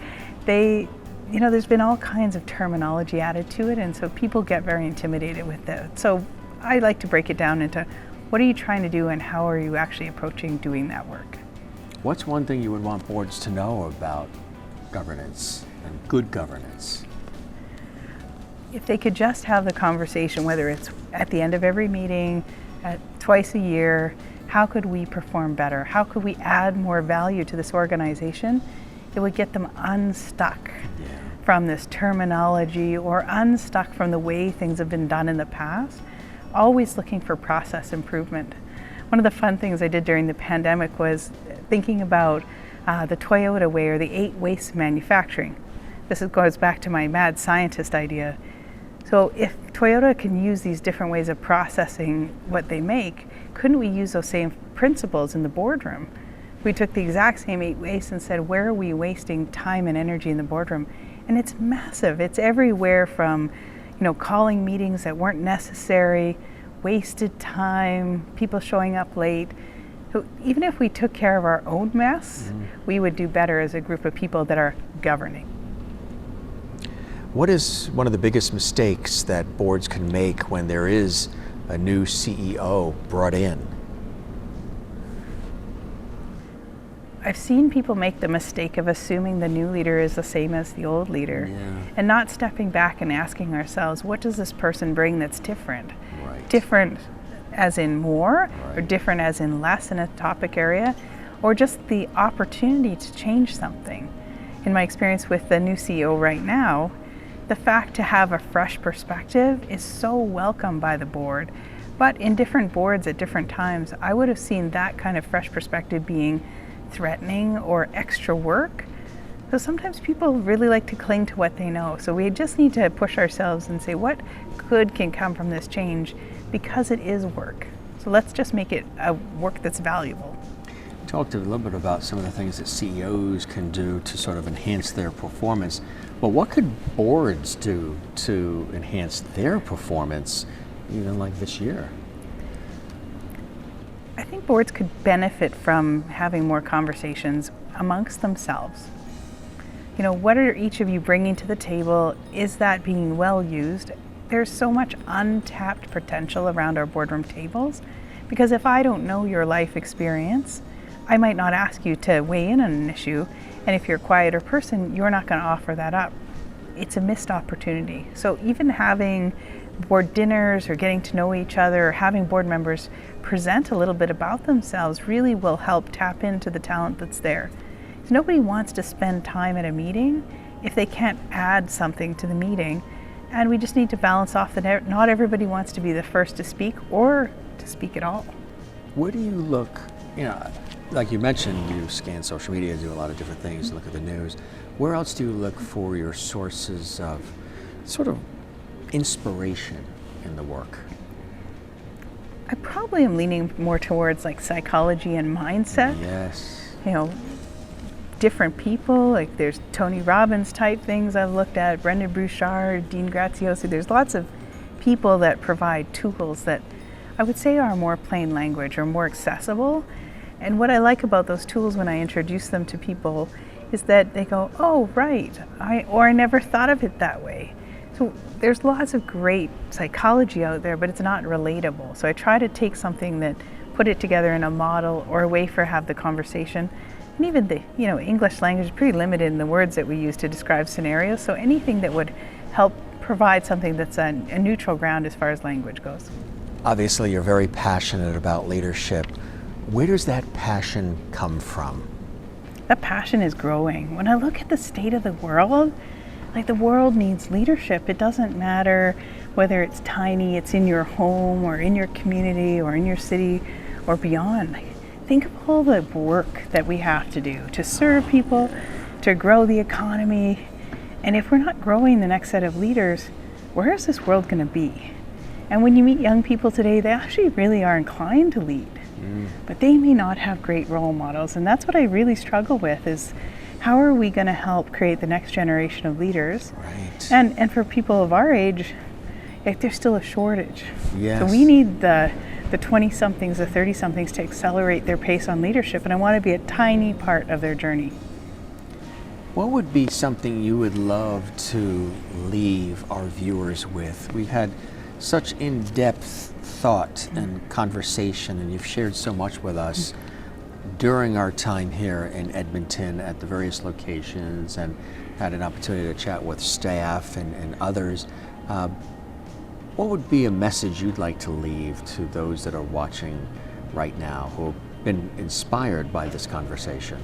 Speaker 2: there's been all kinds of terminology added to it, and so people get very intimidated with that. So I like to break it down into what are you trying to do and how are you actually approaching doing that work?
Speaker 1: What's one thing you would want boards to know about governance and good governance?
Speaker 2: If they could just have the conversation, whether it's at the end of every meeting, twice a year, how could we perform better? How could we add more value to this organization? It would get them unstuck from this terminology or unstuck from the way things have been done in the past. Always looking for process improvement. One of the fun things I did during the pandemic was thinking about the Toyota way, or the 8 wastes of manufacturing. This goes back to my mad scientist idea. So if Toyota can use these different ways of processing what they make, couldn't we use those same principles in the boardroom? We took the exact same 8 wastes and said, where are we wasting time and energy in the boardroom? And it's massive. It's everywhere from calling meetings that weren't necessary, wasted time, people showing up late. So even if we took care of our own mess, we would do better as a group of people that are governing.
Speaker 1: What is one of the biggest mistakes that boards can make when there is a new CEO brought in?
Speaker 2: I've seen people make the mistake of assuming the new leader is the same as the old leader, and not stepping back and asking ourselves, what does this person bring that's different?
Speaker 1: Right.
Speaker 2: Different as in more, or different as in less in a topic area, or just the opportunity to change something. In my experience with the new CEO right now, the fact to have a fresh perspective is so welcome by the board. But in different boards at different times, I would have seen that kind of fresh perspective being threatening or extra work. So sometimes people really like to cling to what they know. So we just need to push ourselves and say, what good can come from this change, because it is work. So let's just make it a work that's valuable.
Speaker 1: You talked a little bit about some of the things that CEOs can do to sort of enhance their performance, but what could boards do to enhance their performance even like this year?
Speaker 2: I think boards could benefit from having more conversations amongst themselves. You know, what are each of you bringing to the table? Is that being well used? There's so much untapped potential around our boardroom tables, because if I don't know your life experience, I might not ask you to weigh in on an issue, and if you're a quieter person, you're not going to offer that up. It's a missed opportunity. So even having board dinners or getting to know each other or having board members present a little bit about themselves really will help tap into the talent that's there. So nobody wants to spend time at a meeting if they can't add something to the meeting, and we just need to balance off that not everybody wants to be the first to speak or to speak at all.
Speaker 1: Where do you look, like you mentioned, you scan social media, do a lot of different things, look at the news. Where else do you look for your sources of sort of inspiration in the work?
Speaker 2: I probably am leaning more towards like psychology and mindset.
Speaker 1: Yes.
Speaker 2: You know, different people, like there's Tony Robbins type things I've looked at, Brendan Bouchard, Dean Graziosi. There's lots of people that provide tools that I would say are more plain language or more accessible. And what I like about those tools when I introduce them to people is that they go, oh, right, I never thought of it that way. So there's lots of great psychology out there, but it's not relatable. So I try to take something that, put it together in a model or a way for have the conversation. And even the English language is pretty limited in the words that we use to describe scenarios. So anything that would help provide something that's a neutral ground as far as language goes.
Speaker 1: Obviously, you're very passionate about leadership. Where does that passion come from?
Speaker 2: That passion is growing. When I look at the state of the world, like the world needs leadership. It doesn't matter whether it's tiny, it's in your home or in your community or in your city or beyond. Think of all the work that we have to do to serve people, to grow the economy. And if we're not growing the next set of leaders, where is this world going to be? And when you meet young people today, they actually really are inclined to lead, but they may not have great role models. And that's what I really struggle with is how are we going to help create the next generation of leaders?
Speaker 1: Right.
Speaker 2: And for people of our age, there's still a shortage.
Speaker 1: Yes.
Speaker 2: So we need the 20-somethings, the 30-somethings to accelerate their pace on leadership, and I want to be a tiny part of their journey.
Speaker 1: What would be something you would love to leave our viewers with? We've had such in-depth thought and conversation, and you've shared so much with us during our time here in Edmonton at the various locations, and had an opportunity to chat with staff and others. What would be a message you'd like to leave to those that are watching right now who have been inspired by this conversation?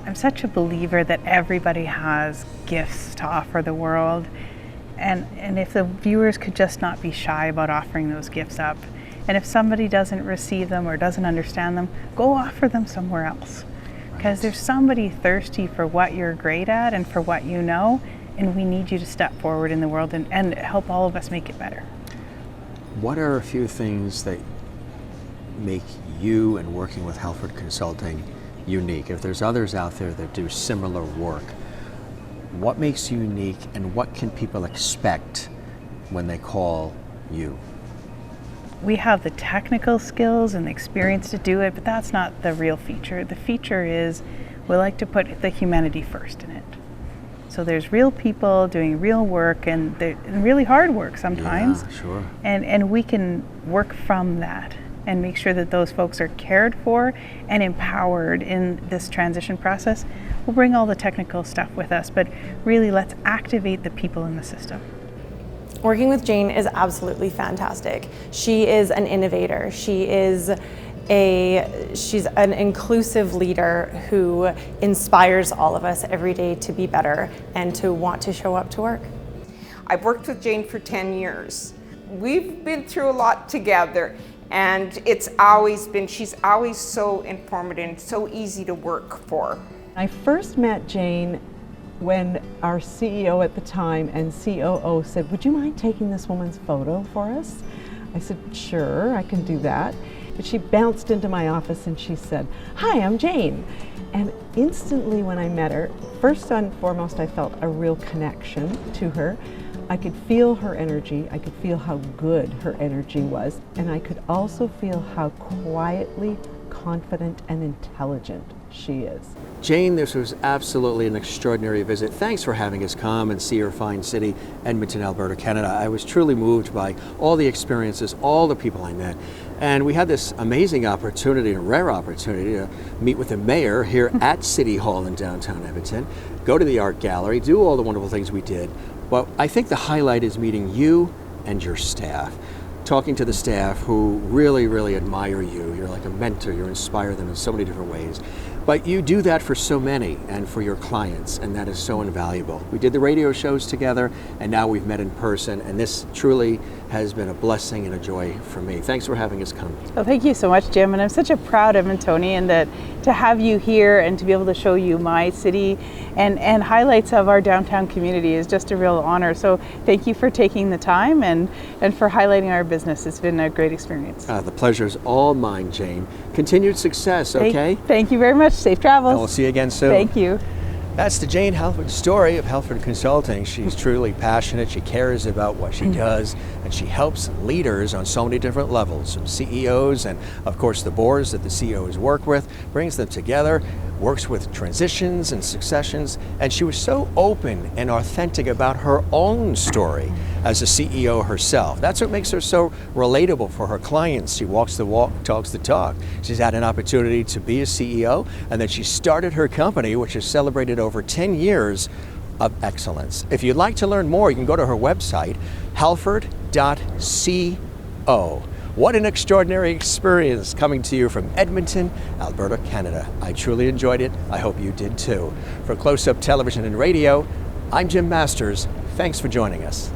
Speaker 2: I'm such a believer that everybody has gifts to offer the world. And if the viewers could just not be shy about offering those gifts up. And if somebody doesn't receive them or doesn't understand them, go offer them somewhere else. Because there's somebody thirsty for what you're great at and for what you know, and we need you to step forward in the world and help all of us make it better.
Speaker 1: What are a few things that make you and working with Halford Consulting unique? If there's others out there that do similar work, what makes you unique, and what can people expect when they call you?
Speaker 2: We have the technical skills and the experience to do it, but that's not the real feature. The feature is we like to put the humanity first in it. So there's real people doing real work and really hard work sometimes.
Speaker 1: Yeah, sure.
Speaker 2: And we can work from that and make sure that those folks are cared for and empowered in this transition process. We'll bring all the technical stuff with us, but really let's activate the people in the system.
Speaker 3: Working with Jane is absolutely fantastic. She is an innovator. She's an inclusive leader who inspires all of us every day to be better and to want to show up to work.
Speaker 4: I've worked with Jane for 10 years. We've been through a lot together, and she's always so informative and so easy to work for.
Speaker 5: I first met Jane when our CEO at the time and COO said, "Would you mind taking this woman's photo for us?" I said, "Sure, I can do that." But she bounced into my office and she said, "Hi, I'm Jane." And instantly when I met her, first and foremost, I felt a real connection to her. I could feel her energy. I could feel how good her energy was. And I could also feel how quietly confident and intelligent she is.
Speaker 1: Jane, this was absolutely an extraordinary visit. Thanks for having us come and see your fine city, Edmonton, Alberta, Canada. I was truly moved by all the experiences, all the people I met. And we had this amazing opportunity, a rare opportunity, to meet with the mayor here at City Hall in downtown Edmonton, go to the art gallery, do all the wonderful things we did. But I think the highlight is meeting you and your staff. Talking to the staff who really, really admire you. You're like a mentor, you inspire them in so many different ways. But you do that for so many and for your clients, and that is so invaluable. We did the radio shows together, and now we've met in person, and this truly has been a blessing and a joy for me. Thanks for having us come.
Speaker 2: Well, thank you so much, Jim, and I'm such a proud Edmontonian that to have you here and to be able to show you my city and highlights of our downtown community is just a real honor. So thank you for taking the time and for highlighting our business. It's been a great experience.
Speaker 1: The pleasure's all mine, Jane. Continued success, okay?
Speaker 2: Thank you very much. Safe travels.
Speaker 1: And we'll see you again soon.
Speaker 2: Thank you.
Speaker 1: That's the Jane Halford story of Halford Consulting. She's truly passionate, she cares about what she does, and she helps leaders on so many different levels, from CEOs and of course the boards that the CEOs work with, brings them together, works with transitions and successions, and she was so open and authentic about her own story as a CEO herself. That's what makes her so relatable for her clients. She walks the walk, talks the talk. She's had an opportunity to be a CEO, and then she started her company, which has celebrated over 10 years of excellence. If you'd like to learn more, you can go to her website, halford.co. What an extraordinary experience coming to you from Edmonton, Alberta, Canada. I truly enjoyed it. I hope you did too. For Close Up Television and Radio, I'm Jim Masters. Thanks for joining us.